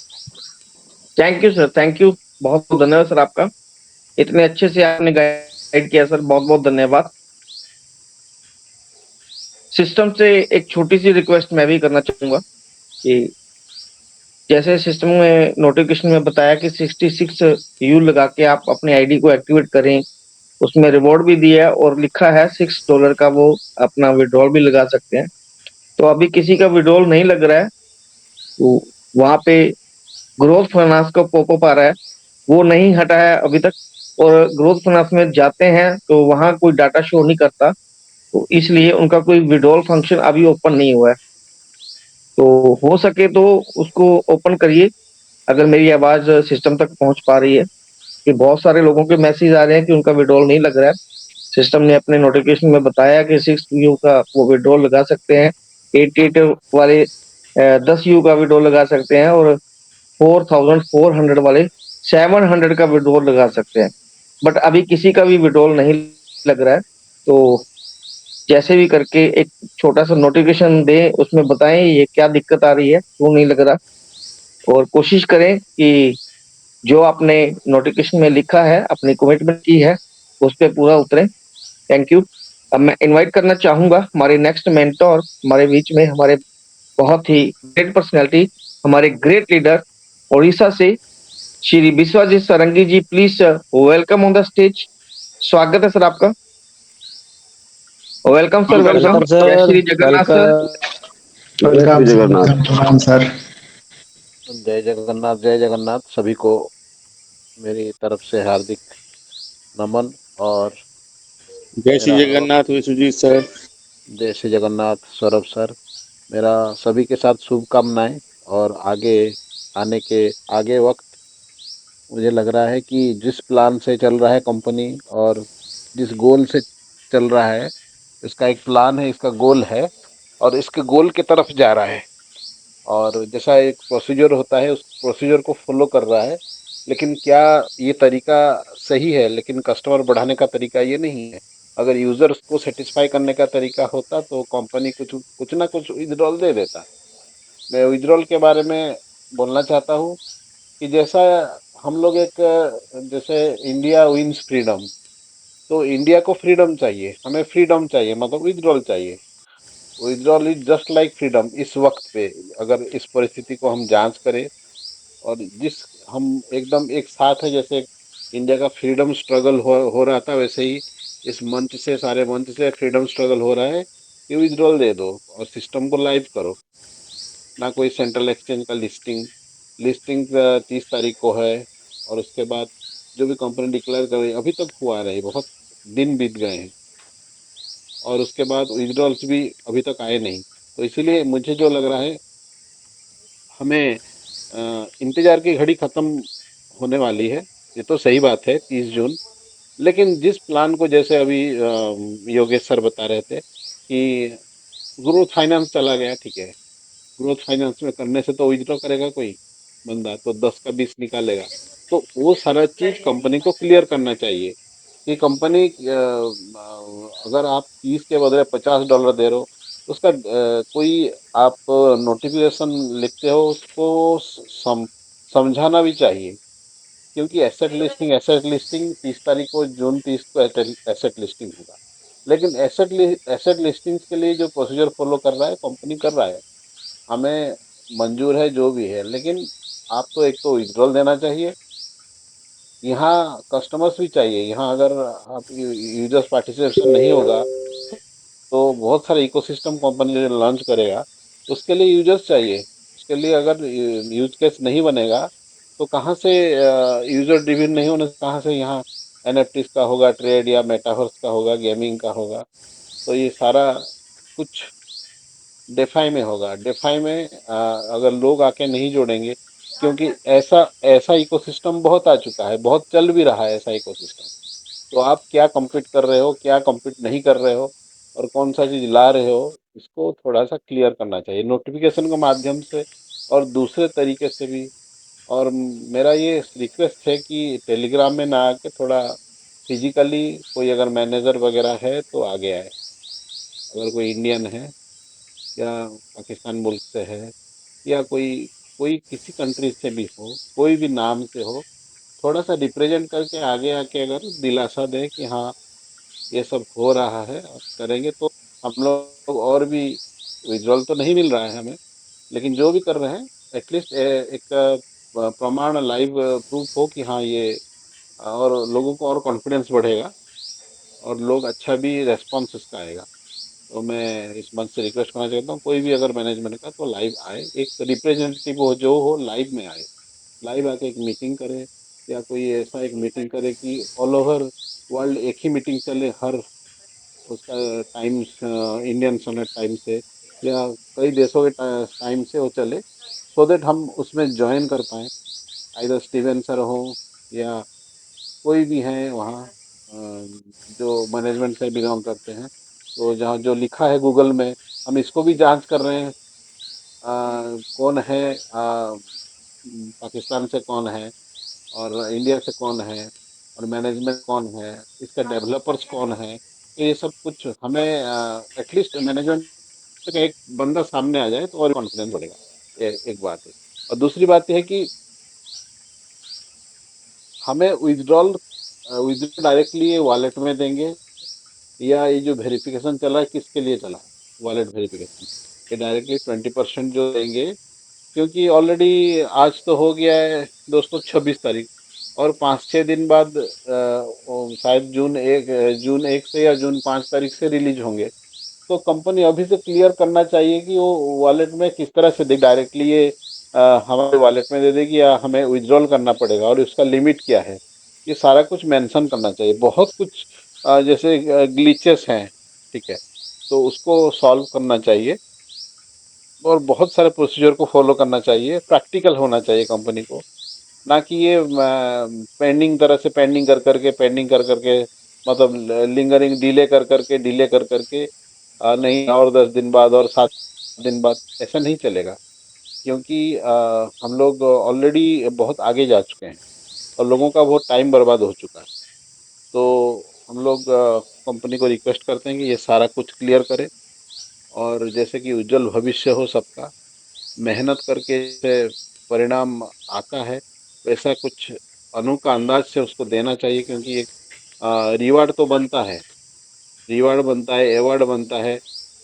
Thank you sir, thank you, बहुत बहुत धन्यवाद सर आपका। इतने अच्छे से आपने गाइड किया सर, बहुत बहुत धन्यवाद। सिस्टम से एक छोटी सी रिक्वेस्ट मैं भी करना चाहूंगा कि जैसे सिस्टम में नोटिफिकेशन में बताया कि 66 यू लगा के आप अपनी आईडी को एक्टिवेट करें, उसमें रिवॉर्ड भी दिया है और लिखा है $6 का वो अपना विड्रॉल भी लगा सकते हैं। तो अभी किसी का विड्रॉल नहीं लग रहा है, तो वहां पे ग्रोथ फाइनेंस का पॉपअप आ रहा है, वो नहीं हटा है अभी तक। और ग्रोथ फाइनेंस में जाते हैं तो वहां कोई डाटा शो नहीं करता, तो इसलिए उनका कोई विड्रॉल फंक्शन अभी ओपन नहीं हुआ है। तो हो सके तो उसको ओपन करिए, अगर मेरी आवाज सिस्टम तक पहुंच पा रही है। कि बहुत सारे लोगों के मैसेज आ रहे हैं कि उनका विड्रॉल नहीं लग रहा है। सिस्टम ने अपने नोटिफिकेशन में बताया कि 6 यू का वो विड्रॉल लगा सकते हैं, 88 वाले 10 यू का विड्रॉल लगा सकते हैं, और 4400 वाले 700 का विड्रॉल लगा सकते हैं। बट अभी किसी का भी विड्रॉल नहीं लग रहा है। तो जैसे भी करके एक छोटा सा नोटिफिकेशन दें, उसमें बताएं ये क्या दिक्कत आ रही है, क्यों नहीं लग रहा, और कोशिश करें कि जो आपने नोटिफिकेशन में लिखा है, अपनी कमिटमेंट की है, उस पे पूरा उतरें। Thank you. अब मैं इनवाइट करना चाहूंगा हमारे नेक्स्ट मेंटोर, हमारे बीच में हमारे बहुत ही ग्रेट पर्सनैलिटी, हमारे ग्रेट लीडर ओडिशा से Shri Vishwajeet Sarangi ji. Please welcome on the stage. स्वागत है सर आपका। Welcome sir, welcome. वेलकम जय sir, Shri Jagannath sir. Welcome. जय Shri welcome sir, Jagannath. Welcome प्रणाम सर। जय जगन्नाथ सभी को मेरी तरफ से हार्दिक नमन। और जय श्री मेरा जगन्नाथ विश्वजीत सर। जय श्री जगन्नाथ सौरभ सर। मेरा सभी के साथ शुभकामनाएं। और आगे आने के आगे वक्त मुझे लग रहा है कि जिस प्लान से चल रहा है कंपनी, और जिस गोल से चल रहा है, इसका एक प्लान है, इसका गोल है, और इसके गोल की तरफ जा रहा है। और जैसा एक प्रोसीजर होता है, उस प्रोसीजर को फॉलो कर रहा है। लेकिन क्या ये तरीका सही है? लेकिन कस्टमर बढ़ाने का तरीका ये नहीं है। अगर यूजर्स को सेटिस्फाई करने का तरीका होता तो कंपनी कुछ कुछ ना कुछ विड्रॉल दे देता। मैं विड्रॉल के बारे में बोलना चाहता हूँ कि जैसा हम लोग एक जैसे इंडिया विंस फ्रीडम, तो इंडिया को फ्रीडम चाहिए, हमें फ्रीडम चाहिए, मतलब विड्रॉल चाहिए। Withdrawal is just like freedom इस वक्त पे। अगर इस परिस्थिति को हम जांच करें, और जिस हम एकदम एक साथ है, जैसे इंडिया का फ्रीडम स्ट्रगल हो रहा था, वैसे ही इस मंच से, सारे मंच से फ्रीडम स्ट्रगल हो रहा है कि विड्रॉल दे दो और सिस्टम को लाइव करो। ना कोई सेंट्रल एक्सचेंज का लिस्टिंग लिस्टिंग 30 तारीख को है, और उसके बाद जो भी कंपनी डिक्लेयर कर रही है, अभी तक हुआ नहीं, बहुत दिन बीत गए हैं, और उसके बाद विड्रॉल्स भी अभी तक आए नहीं। तो इसीलिए मुझे जो लग रहा है, हमें इंतजार की घड़ी खत्म होने वाली है। ये तो सही बात है, 30 जून। लेकिन जिस प्लान को, जैसे अभी योगेश सर बता रहे थे कि ग्रोथ फाइनेंस चला गया, ठीक है, ग्रोथ फाइनेंस में करने से तो विड्रॉ करेगा कोई बंदा, तो 10 का 20 निकालेगा। तो वो सारा चीज कंपनी को क्लियर करना चाहिए कि कंपनी अगर आप 30 के बदले $50 दे रहे हो, तो उसका कोई आप नोटिफिकेशन लिखते हो, उसको समझाना भी चाहिए। क्योंकि एसेट लिस्टिंग 30 तारीख को, जून 30 को एसेट लिस्टिंग होगा। लेकिन एसेट लिस्टिंग के लिए जो प्रोसीजर फॉलो कर रहा है कंपनी, कर रहा है, हमें मंजूर है जो भी है। लेकिन आप तो एक तो विड्रॉल देना चाहिए, यहाँ कस्टमर्स भी चाहिए। यहाँ अगर आप यूजर्स पार्टिसिपेशन नहीं होगा, तो बहुत सारे इकोसिस्टम कंपनी जो लॉन्च करेगा, उसके लिए यूजर्स चाहिए। उसके लिए अगर यूज केस नहीं बनेगा, तो कहाँ से यूजर ड्रिवन नहीं होने से कहाँ से यहाँ एनएफटीज का होगा ट्रेड, या मेटावर्स का होगा, गेमिंग का होगा। तो ये सारा कुछ डेफाई में होगा। डेफाई में अगर लोग आके नहीं जोड़ेंगे, क्योंकि ऐसा ऐसा इकोसिस्टम बहुत आ चुका है, बहुत चल भी रहा है ऐसा इकोसिस्टम। तो आप क्या compete कर रहे हो, क्या compete नहीं कर रहे हो, और कौन सा चीज ला रहे हो, इसको थोड़ा सा क्लियर करना चाहिए नोटिफिकेशन के माध्यम से और दूसरे तरीके से भी। और मेरा ये रिक्वेस्ट है कि टेलीग्राम में ना आके थोड़ा फिजिकली कोई अगर मैनेजर वगैरह है तो आगे आए। अगर कोई इंडियन है या पाकिस्तान मुल्क से है, या कोई कोई किसी कंट्री से भी हो, कोई भी नाम से हो, थोड़ा सा रिप्रेजेंट करके आगे आके अगर दिलासा दे कि हाँ ये सब हो रहा है और करेंगे, तो हम लोग और भी, विजुअल तो नहीं मिल रहा है हमें, लेकिन जो भी कर रहे हैं एटलीस्ट एक प्रमाण, लाइव प्रूफ हो कि हाँ ये, और लोगों को और कॉन्फिडेंस बढ़ेगा और लोग अच्छा भी रेस्पॉन्स इसका आएगा। तो मैं इस मंच से रिक्वेस्ट करना चाहता हूँ, कोई भी अगर मैनेजमेंट का, तो लाइव आए, एक रिप्रेजेंटेटिव हो जो हो, लाइव में आए, लाइव आके एक मीटिंग करे, या कोई ऐसा एक मीटिंग करे कि ऑल ओवर वर्ल्ड एक ही मीटिंग चले, हर उसका टाइम इंडियन स्टैंडर्ड टाइम से या कई देशों के टाइम से वो चले, सो दैट हम उसमें ज्वाइन कर पाएँ। आइदर स्टीवन सर हो या कोई भी हैं वहाँ जो मैनेजमेंट से बिलोंग करते हैं, तो जहाँ जो लिखा है गूगल में, हम इसको भी जांच कर रहे हैं। कौन है, पाकिस्तान से कौन है, और इंडिया से कौन है, और मैनेजमेंट कौन है, इसका डेवलपर्स कौन है। तो ये सब कुछ हमें एटलीस्ट मैनेजमेंट का एक बंदा सामने आ जाए तो और कॉन्फिडेंस बढ़ेगा। ये एक बात है। और दूसरी बात यह है कि हमें विड्रॉल डायरेक्टली ये वॉलेट में देंगे, या ये जो वेरिफिकेशन चला है किसके लिए चला, वॉलेट वेरिफिकेशन, ये डायरेक्टली 20% जो देंगे। क्योंकि ऑलरेडी आज तो हो गया है दोस्तों 26 तारीख, और 5-6 दिन बाद शायद जून 1 से या जून 5 तारीख से रिलीज होंगे। तो कंपनी अभी से क्लियर करना चाहिए कि वो वॉलेट में किस तरह से दे, डायरेक्टली ये हमारे वॉलेट में दे देगी या हमें विड्रॉल करना पड़ेगा, और उसका लिमिट क्या है, ये सारा कुछ मेंशन करना चाहिए। बहुत कुछ जैसे ग्लिचेस हैं, ठीक है, तो उसको सॉल्व करना चाहिए, और बहुत सारे प्रोसीजर को फॉलो करना चाहिए। प्रैक्टिकल होना चाहिए कंपनी को, ना कि ये पेंडिंग तरह से पेंडिंग कर करके, मतलब लिंगरिंग, डिले कर करके, नहीं और 10 दिन बाद और 7 दिन बाद, ऐसा नहीं चलेगा। क्योंकि हम लोग ऑलरेडी बहुत आगे जा चुके हैं और लोगों का बहुत टाइम बर्बाद हो चुका है। तो हम लोग कंपनी को रिक्वेस्ट करते हैं कि ये सारा कुछ क्लियर करे, और जैसे कि उज्जवल भविष्य हो सबका, मेहनत करके जैसे परिणाम आता है, वैसा कुछ अनोखा अंदाज से उसको देना चाहिए। क्योंकि एक रिवार्ड तो बनता है, रिवार्ड बनता है, अवार्ड बनता है,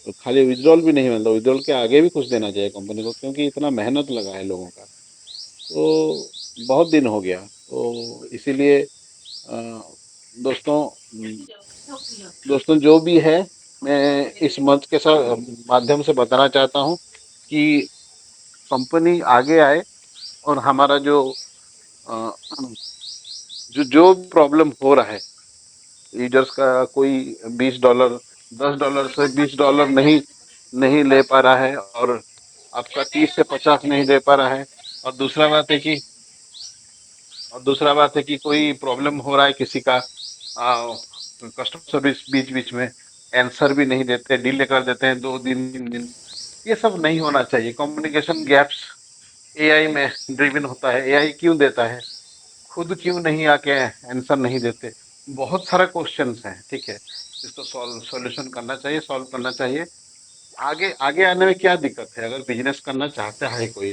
तो खाली विड्रॉल भी नहीं मिलता, विड्रॉल के आगे भी कुछ देना चाहिए कंपनी को, क्योंकि इतना मेहनत लगा है लोगों का। तो बहुत दिन हो गया, तो इसीलिए दोस्तों दोस्तों जो भी है, मैं इस मंच के साथ माध्यम से बताना चाहता हूँ कि कंपनी आगे आए, और हमारा जो अ, जो प्रॉब्लम हो रहा है यूजर्स का, कोई $20, $10 से $20 नहीं नहीं ले पा रहा है, और आपका 30 से 50 नहीं दे पा रहा है, और दूसरा बात है कि कोई प्रॉब्लम हो रहा है किसी का, कस्टमर सर्विस बीच बीच में आंसर भी नहीं देते, डिले कर देते हैं 2 दिन 3 दिन। ये सब नहीं होना चाहिए। कम्युनिकेशन गैप्स एआई में ड्रिवन होता है। एआई क्यों देता है, खुद क्यों नहीं आके आंसर नहीं देते? बहुत सारा क्वेश्चंस हैं, ठीक है, इसको सॉल्यूशन करना चाहिए, सॉल्व करना चाहिए। आगे आगे आने में क्या दिक्कत है? अगर बिजनेस करना चाहता है कोई,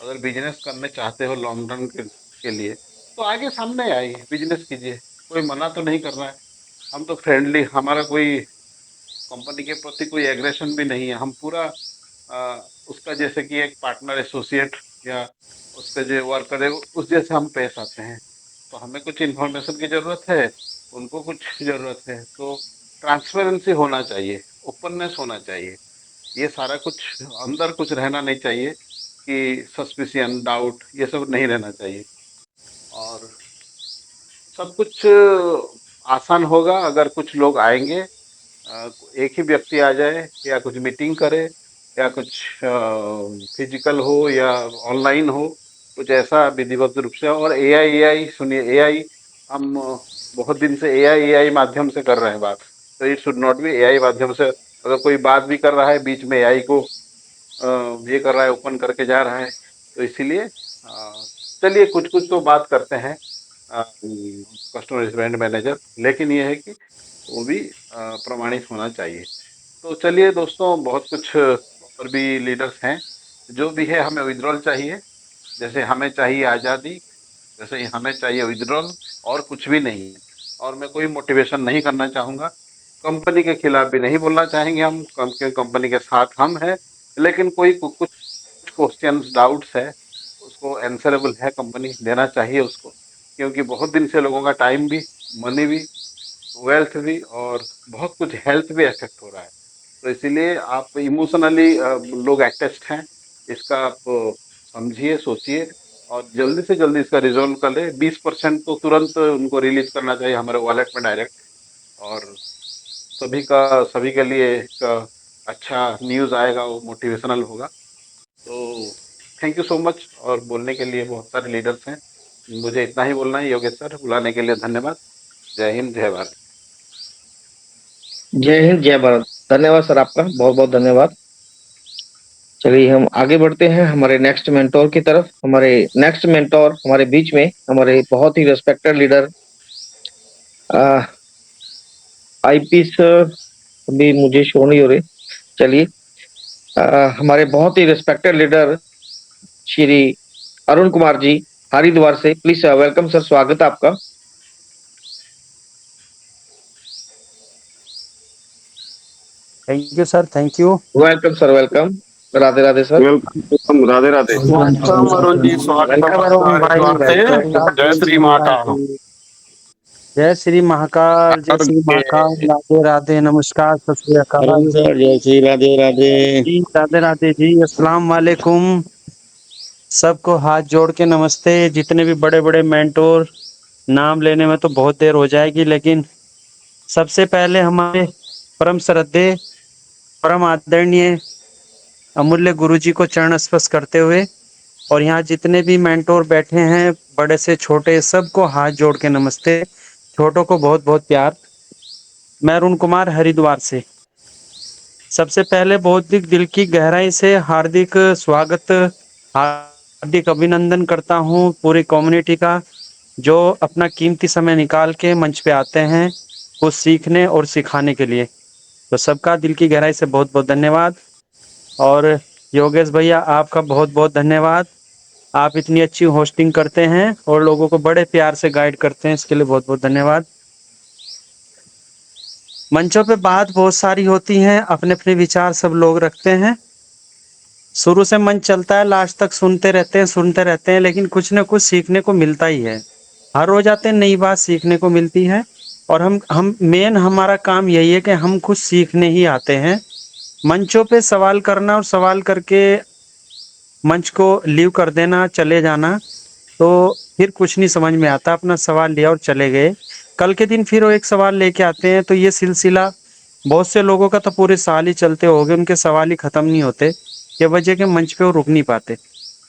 अगर बिजनेस करने चाहते हो लॉन्ग रन के लिए, तो आगे सामने आइए, बिजनेस कीजिए। कोई मना तो नहीं कर रहा है। हम तो फ्रेंडली, हमारा कोई कंपनी के प्रति कोई एग्रेशन भी नहीं है। हम पूरा उसका जैसे कि एक पार्टनर एसोसिएट या उसके जो वर्कर है उस जैसे हम पेश आते हैं। तो हमें कुछ इन्फॉर्मेशन की ज़रूरत है, उनको कुछ ज़रूरत है, तो ट्रांसपेरेंसी होना चाहिए, ओपननेस होना चाहिए। ये सारा कुछ अंदर कुछ रहना नहीं चाहिए कि सस्पिशियन, डाउट, ये सब नहीं रहना चाहिए। और सब कुछ आसान होगा अगर कुछ लोग आएंगे, एक ही व्यक्ति आ जाए या कुछ मीटिंग करे या कुछ फिजिकल हो या ऑनलाइन हो, कुछ ऐसा विधिवत रूप से। और एआई एआई सुनिए, एआई हम बहुत दिन से एआई एआई माध्यम से कर रहे हैं बात, तो it should not be AI माध्यम से। अगर कोई बात भी कर रहा है बीच में एआई को ये कर रहा है, ओपन करके जा रहा है, तो इसीलिए चलिए कुछ कुछ तो बात करते हैं कस्टमर ब्रांड मैनेजर, लेकिन ये है कि वो भी प्रमाणित होना चाहिए। तो चलिए दोस्तों, बहुत कुछ और भी लीडर्स हैं। जो भी है, हमें विड्रॉल चाहिए। जैसे हमें चाहिए आज़ादी, वैसे ही हमें चाहिए विड्रॉल, और कुछ भी नहीं है। और मैं कोई मोटिवेशन नहीं करना चाहूँगा, कंपनी के खिलाफ भी नहीं बोलना चाहेंगे। हम कंपनी के साथ हम हैं, लेकिन कोई कुछ क्वेश्चंस, डाउट्स है, उसको आंसरेबल है, कंपनी देना चाहिए उसको, क्योंकि बहुत दिन से लोगों का टाइम भी, मनी भी, वेल्थ भी, और बहुत कुछ हेल्थ भी अफेक्ट हो रहा है। तो इसीलिए आप इमोशनली लोग अटैच्ड हैं, इसका आप समझिए, सोचिए, और जल्दी से जल्दी इसका रिजॉल्व कर ले। 20% तो तुरंत उनको रिलीज करना चाहिए हमारे वॉलेट में डायरेक्ट। और सभी के लिए एक अच्छा न्यूज़ आएगा, वो मोटिवेशनल होगा। तो थैंक यू सो मच। और बोलने के लिए बहुत सारे लीडर्स हैं, मुझे इतना ही बोलना है। योगेश सर, बुलाने के लिए धन्यवाद। जय हिंद, जय भारत। जय हिंद, जय भारत। धन्यवाद सर, आपका बहुत बहुत धन्यवाद। चलिए हम आगे बढ़ते हैं हमारे नेक्स्ट मेंटोर की तरफ। हमारे नेक्स्ट मेंटोर हमारे बीच में हमारे बहुत ही रेस्पेक्टेड लीडर आईपी सर, अभी मुझे शो नहीं हो रहे। चलिए हमारे बहुत ही रेस्पेक्टेड लीडर श्री अरुण कुमार जी हरिद्वार से, प्लीज वेलकम सर, स्वागत है आपका। Thank you sir, thank you. Welcome sir, welcome. Radhe Radhe sir. Welcome, Radhe Radhe. Welcome Arun ji, स्वागत है। जय श्री महाकाल। जय श्री महाकाल, जय श्री महाकाल। राधे राधे, नमस्कार, सत श्री अकाल अरुण सर, जय श्री राधे राधे। जी। राधे राधे जी, अस्सलाम वालेकुम। सबको हाथ जोड़ के नमस्ते। जितने भी बड़े बड़े मेंटोर, नाम लेने में तो बहुत देर हो जाएगी, लेकिन सबसे पहले हमारे परम श्रद्धेय, परम आदरणीय, अमूल्य गुरु जी को चरण स्पर्श करते हुए, और यहाँ जितने भी मेंटोर बैठे हैं, बड़े से छोटे, सबको हाथ जोड़ के नमस्ते। छोटों को बहुत बहुत प्यार। मैं अरुण कुमार हरिद्वार से सबसे पहले बहुत दिल की गहराई से हार्दिक स्वागत, हार्दिक अभिनंदन करता हूँ पूरी कम्युनिटी का, जो अपना कीमती समय निकाल के मंच पे आते हैं कुछ सीखने और सिखाने के लिए। तो सबका दिल की गहराई से बहुत बहुत धन्यवाद। और योगेश भैया, आपका बहुत बहुत धन्यवाद। आप इतनी अच्छी होस्टिंग करते हैं और लोगों को बड़े प्यार से गाइड करते हैं, इसके लिए बहुत बहुत धन्यवाद। मंचों पे बात बहुत सारी होती हैं, अपने अपने विचार सब लोग रखते हैं। शुरू से मंच चलता है, लास्ट तक सुनते रहते हैं, लेकिन कुछ न कुछ सीखने को मिलता ही है। हर रोज आते हैं, नई बात सीखने को मिलती है। और हम मेन हमारा काम यही है कि हम कुछ सीखने ही आते हैं। मंचों पे सवाल करना और सवाल करके मंच को लीव कर देना, चले जाना, तो फिर कुछ नहीं समझ में आता। अपना सवाल लिया और चले गए। कल के दिन फिर वो एक सवाल लेके आते हैं, तो ये सिलसिला बहुत से लोगों का तो पूरे साल ही चलते हो गए, उनके सवाल ही खत्म नहीं होते, ये वजह के मंच पे वो रुक नहीं पाते।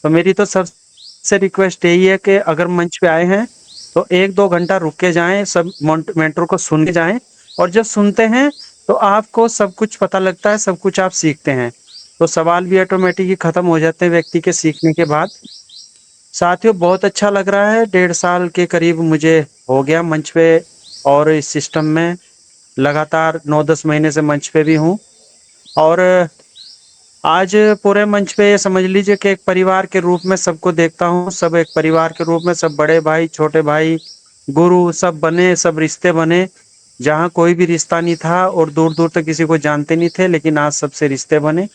तो मेरी तो सबसे रिक्वेस्ट यही है कि अगर मंच पे आए हैं तो 1-2 घंटा रुक के जाएं, सब मेंटर को सुन के जाएं, और जब सुनते हैं तो आपको सब कुछ पता लगता है, सब कुछ आप सीखते हैं, तो सवाल भी ऑटोमेटिक ही खत्म हो जाते हैं व्यक्ति के सीखने के बाद। साथियों, बहुत अच्छा लग रहा है, 1.5 साल के करीब मुझे हो गया मंच पे और इस सिस्टम में लगातार 9-10 महीने से मंच पे भी हूँ। और आज पूरे मंच पे समझ लीजिए कि एक परिवार के रूप में सबको देखता हूँ, सब एक परिवार के रूप में, सब बड़े भाई, छोटे भाई, गुरु सब बने, सब रिश्ते बने, जहाँ कोई भी रिश्ता नहीं था और दूर दूर तक किसी को जानते नहीं थे, लेकिन आज सबसे रिश्ते बने।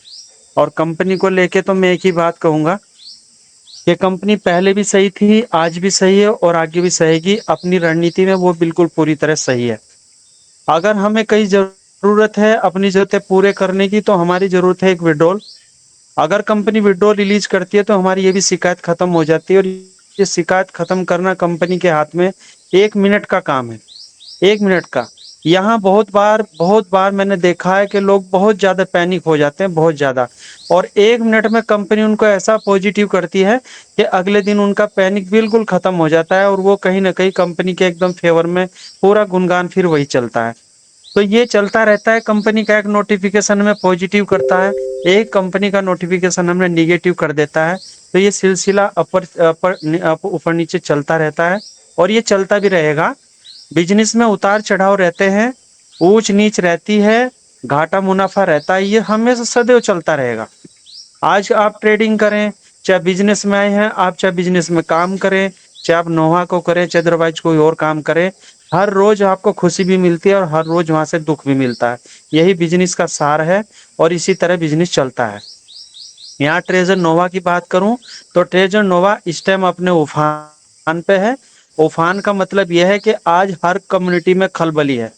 और कंपनी को लेके तो मैं एक ही बात कहूँगा कि कंपनी पहले भी सही थी, आज भी सही है और आगे भी सहेगी। अपनी रणनीति में वो बिल्कुल पूरी तरह सही है। अगर हमें कहीं जरूरत है अपनी जरूरतें पूरे करने की, तो हमारी जरूरत है एक विड्रॉल। अगर कंपनी विड्रॉल रिलीज करती है तो हमारी ये भी शिकायत खत्म हो जाती है, और ये शिकायत खत्म करना कंपनी के हाथ में 1 मिनट का काम है, 1 मिनट का। यहाँ बहुत बार मैंने देखा है कि लोग बहुत ज्यादा पैनिक हो जाते हैं, बहुत ज्यादा, और 1 मिनट में कंपनी उनको ऐसा पॉजिटिव करती है कि अगले दिन उनका पैनिक बिल्कुल खत्म हो जाता है, और वो कहीं ना कहीं कंपनी के एकदम फेवर में पूरा गुणगान फिर वही चलता है। तो ये चलता रहता है। कंपनी का एक नोटिफिकेशन में पॉजिटिव करता है, एक कंपनी का नोटिफिकेशन हमें निगेटिव कर देता है, तो ये सिलसिला ऊपर नीचे चलता रहता है, और ये चलता भी रहेगा। बिजनेस में उतार चढ़ाव रहते हैं, ऊंच नीच रहती है, घाटा मुनाफा रहता है, ये हमेशा सदैव चलता रहेगा। आज आप ट्रेडिंग करें, चाहे बिजनेस में आए हैं आप, चाहे बिजनेस में काम करें, चाहे आप नोहा को करें, चाहे अदरवाइज कोई और काम करें, हर रोज आपको खुशी भी मिलती है और हर रोज वहां से दुख भी मिलता है। यही बिजनेस का सार है और इसी तरह बिजनेस चलता है। यहाँ ट्रेजर नोवा की बात करूं तो ट्रेजर नोवा इस टाइम अपने उफान पे है। उफान का मतलब यह है कि आज हर कम्युनिटी में खलबली है,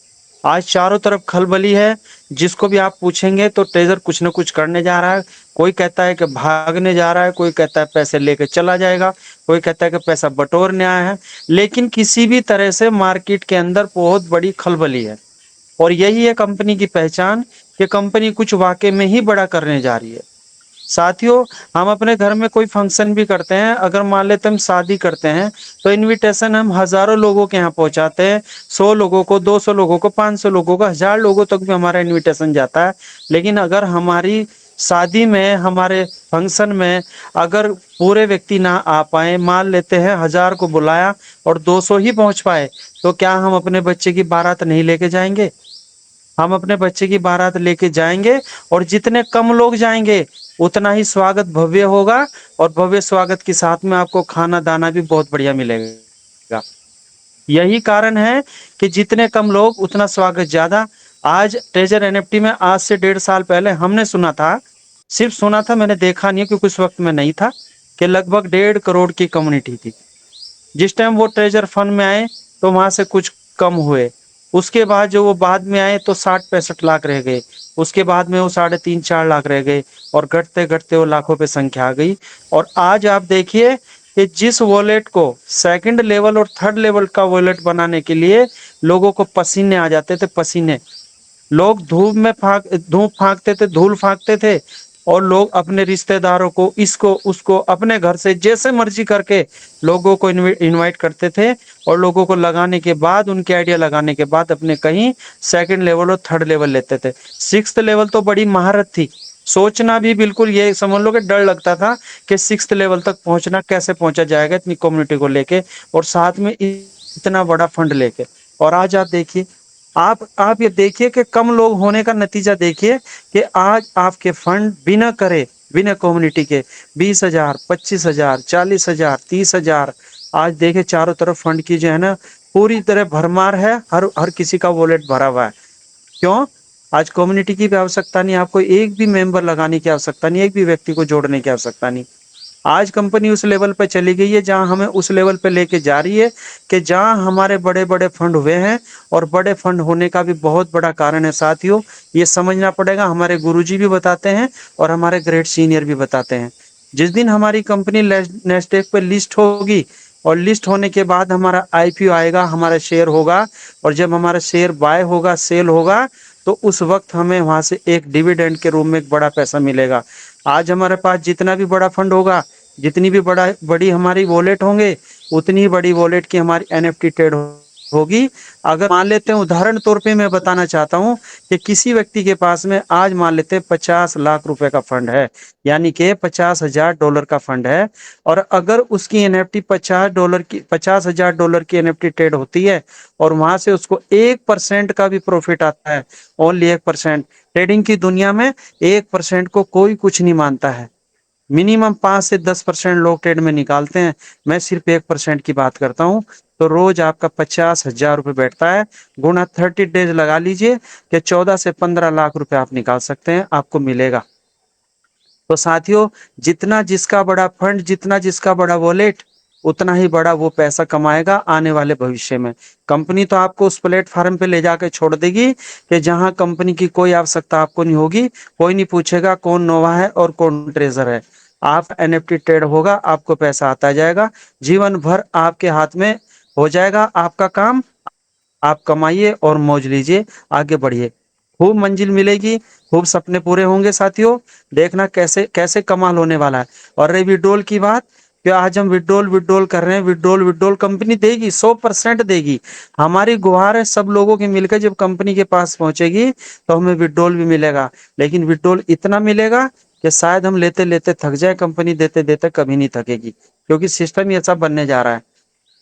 आज चारों तरफ खलबली है। जिसको भी आप पूछेंगे तो ट्रेजर कुछ न कुछ करने जा रहा है। कोई कहता है कि भागने जा रहा है, कोई कहता है पैसे लेके चला जाएगा, कोई कहता है कि पैसा बटोरने आया है, लेकिन किसी भी तरह से मार्केट के अंदर बहुत बड़ी खलबली है। और यही है कंपनी की पहचान कि कंपनी कुछ वाकई में ही बड़ा करने जा रही है। साथियों, हम अपने घर में कोई फंक्शन भी करते हैं, अगर मान लेते हम शादी करते हैं तो इनविटेशन हम हजारों लोगों के यहाँ पहुंचाते हैं, 100 लोगों को, 200 लोगों को, 500 लोगों को, 1000 लोगों तक भी हमारा इनविटेशन जाता है। लेकिन अगर हमारी शादी में, हमारे फंक्शन में अगर पूरे व्यक्ति ना आ पाए, मान लेते हैं 1000 को बुलाया और 200 ही पहुंच पाए, तो क्या हम अपने बच्चे की बारात नहीं लेके जाएंगे? हम अपने बच्चे की बारात लेके जाएंगे, और जितने कम लोग जाएंगे उतना ही स्वागत भव्य होगा, और भव्य स्वागत के साथ में आपको खाना दाना भी बहुत बढ़िया मिलेगा। यही कारण है कि जितने कम लोग उतना स्वागत ज्यादा। आज ट्रेजर एनएफटी में आज से 1.5 साल पहले हमने सुना था, सिर्फ सुना था, मैंने देखा नहीं क्योंकि उस वक्त में नहीं था, कि लगभग 1.5 करोड़ की कम्युनिटी थी। जिस टाइम वो ट्रेजर फंड में आए तो वहां से कुछ कम हुए, उसके बाद जो वो बाद में आए तो 60-65 लाख रह गए, उसके बाद में वो 3.5-4 लाख रह गए, और घटते घटते वो लाखों पे संख्या आ गई। और आज आप देखिए कि जिस वॉलेट को सेकंड लेवल और थर्ड लेवल का वॉलेट बनाने के लिए लोगों को पसीने आ जाते थे, पसीने, लोग धूप फाँकते थे, धूल फाँकते थे, और लोग अपने रिश्तेदारों को, इसको उसको, अपने घर से जैसे मर्जी करके लोगों को इनवाइट करते थे, और लोगों को लगाने के बाद, उनके आइडिया लगाने के बाद अपने कहीं सेकंड लेवल और थर्ड लेवल लेते थे। 6th लेवल तो बड़ी महारत थी, सोचना भी बिल्कुल ये समझ लो कि डर लगता था कि 6th लेवल तक पहुंचना कैसे पहुंचा जाएगा इतनी कम्युनिटी को लेके, और साथ में इतना बड़ा फंड लेके। और आज आप देखिए, आप ये देखिए कि कम लोग होने का नतीजा देखिए कि आज आपके फंड बिना करे, बिना कम्युनिटी के 20,000, 25,000, 40,000, 30,000, आज देखिए चारों तरफ फंड की जो है ना पूरी तरह भरमार है, हर किसी का वॉलेट भरा हुआ है। क्यों? आज कम्युनिटी की भी आवश्यकता नहीं, आपको एक भी मेंबर लगाने की आवश्यकता नहीं, एक भी व्यक्ति को जोड़ने की आवश्यकता नहीं। आज कंपनी उस लेवल पे चली गई है जहां हमें उस लेवल पे लेके जा रही है कि जहां हमारे बड़े बड़े फंड हुए हैं, और बड़े फंड होने का भी बहुत बड़ा कारण है साथियों, ये समझना पड़ेगा। हमारे गुरुजी भी बताते हैं और हमारे ग्रेट सीनियर भी बताते हैं। जिस दिन हमारी कंपनी नेस्डेक पे लिस्ट होगी, और लिस्ट होने के बाद हमारा आईपीओ आएगा, हमारा शेयर होगा, और जब हमारा शेयर बाय होगा, सेल होगा, तो उस वक्त हमें वहां से एक डिविडेंड के रूप में एक बड़ा पैसा मिलेगा। आज हमारे पास जितना भी बड़ा फंड होगा, जितनी भी बड़ी हमारी वॉलेट होंगे उतनी ही बड़ी वॉलेट की हमारी एनएफटी ट्रेड होगी। अगर मान लेते हैं, उदाहरण तौर पे मैं बताना चाहता हूं कि किसी व्यक्ति के पास में आज मान लेते हैं 50 लाख रुपए का फंड है, यानी कि $50,000 का फंड है, और अगर उसकी एनएफटी $50,000 की एनएफटी ट्रेड होती है और वहां से उसको 1% का भी प्रॉफिट आता है, ओनली 1%। ट्रेडिंग की दुनिया में 1% को कोई कुछ नहीं मानता है, मिनिमम 5 से 10% लोग ट्रेड में निकालते हैं, मैं सिर्फ 1% की बात करता हूं। तो रोज आपका 50,000 रुपये बैठता है, गुना 30 डेज लगा लीजिए कि 14 से 15 लाख रुपए आप निकाल सकते हैं, आपको मिलेगा। तो साथियों, जितना जिसका बड़ा फंड, जितना जिसका बड़ा वॉलेट, उतना ही बड़ा वो पैसा कमाएगा आने वाले भविष्य में। कंपनी तो आपको उस प्लेटफॉर्म पे ले जाकर छोड़ देगी कि जहां कंपनी की कोई आवश्यकता आपको नहीं होगी, कोई नहीं पूछेगा कौन नोवा है और कौन ट्रेजर है। आप एनएफटी ट्रेड होगा, आपको पैसा आता जाएगा, जीवन भर आपके हाथ में हो जाएगा आपका काम, आप कमाइए और मौज लीजिए, आगे बढ़िए, खूब मंजिल मिलेगी, खूब सपने पूरे होंगे। साथियों, देखना कैसे कैसे कमाल होने वाला है। और रही विड्रॉल की बात, कि आज हम विड्रॉल कर रहे हैं, विड्रॉल कंपनी देगी, 100% देगी। हमारी गुहार है सब लोगों की मिलकर, जब कंपनी के पास पहुंचेगी तो हमें विड्रॉल भी मिलेगा, लेकिन विड्रॉल इतना मिलेगा कि शायद हम लेते लेते थक जाए, कंपनी देते देते कभी नहीं थकेगी, क्योंकि सिस्टम ही ऐसा बनने जा रहा है।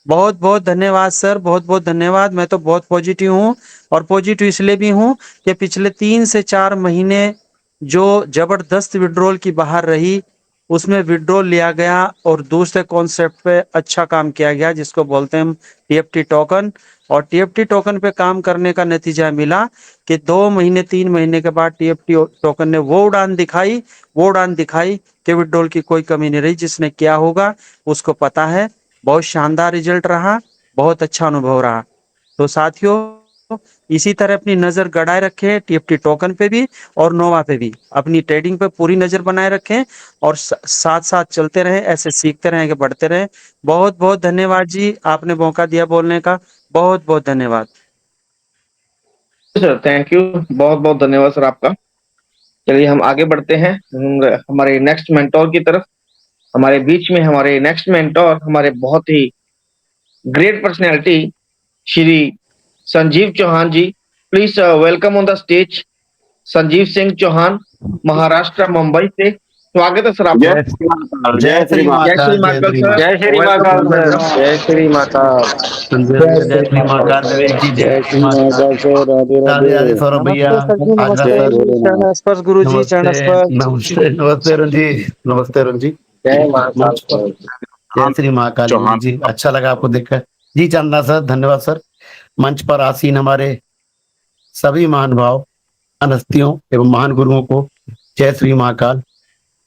बहुत बहुत धन्यवाद सर, बहुत बहुत धन्यवाद। मैं तो बहुत पॉजिटिव हूँ, और पॉजिटिव इसलिए भी हूँ कि पिछले 3 से 4 महीने जो जबरदस्त विड्रॉल की बाहर रही, उसमें विड्रॉल लिया गया और दूसरे कॉन्सेप्ट पे अच्छा काम किया गया, जिसको बोलते हैं हम टीएफटी टोकन। और टीएफटी टोकन पे काम करने का नतीजा मिला कि 2 महीने 3 महीने के बाद टीएफटी टोकन ने वो उड़ान दिखाई कि विड्रॉल की कोई कमी नहीं रही। जिसने किया होगा उसको पता है, बहुत शानदार रिजल्ट रहा, बहुत अच्छा अनुभव रहा। तो साथियों, इसी तरह अपनी नजर गड़ाए रखें टीएफटी टोकन पे भी और नोवा पे भी, अपनी ट्रेडिंग पे पूरी नजर बनाए रखें, और साथ साथ चलते रहें, ऐसे सीखते रहें, आगे बढ़ते रहें। बहुत बहुत धन्यवाद जी, आपने मौका दिया बोलने का, बहुत बहुत धन्यवाद। सर थैंक यू, बहुत बहुत धन्यवाद सर आपका। चलिए हम आगे बढ़ते हैं हमारे नेक्स्ट मेंटोर की तरफ। हमारे बीच में हमारे नेक्स्ट मेंटोर, हमारे बहुत ही great personality Shri Sanjeev Chauhan ji. Please welcome on the stage Sanjeev Singh Chauhan, Maharashtra, Mumbai से। स्वागत है सर आपका। जय श्री जय श्री महाकाल सर। जय श्री महाकाल सर, जय श्री महाकाल। जय श्री महाकाल विवेक जी, जय श्री महाकाल सर। राधे राधे सौरभ भैया, आज्ञा सर। चरण स्पर्श गुरु जी, चरण स्पर्श। नमस्ते नमस्ते अरुण जी, नमस्ते अरुण जी। जय महाकाल सर। जय श्री महाकाल विवेक जी, अच्छा लगा आपको देखकर जी। चंदा सर, धन्यवाद सर। मंच पर आसीन हमारे सभी महानुभाव, हस्तियों एवं महान गुरुओं को जय श्री महाकाल।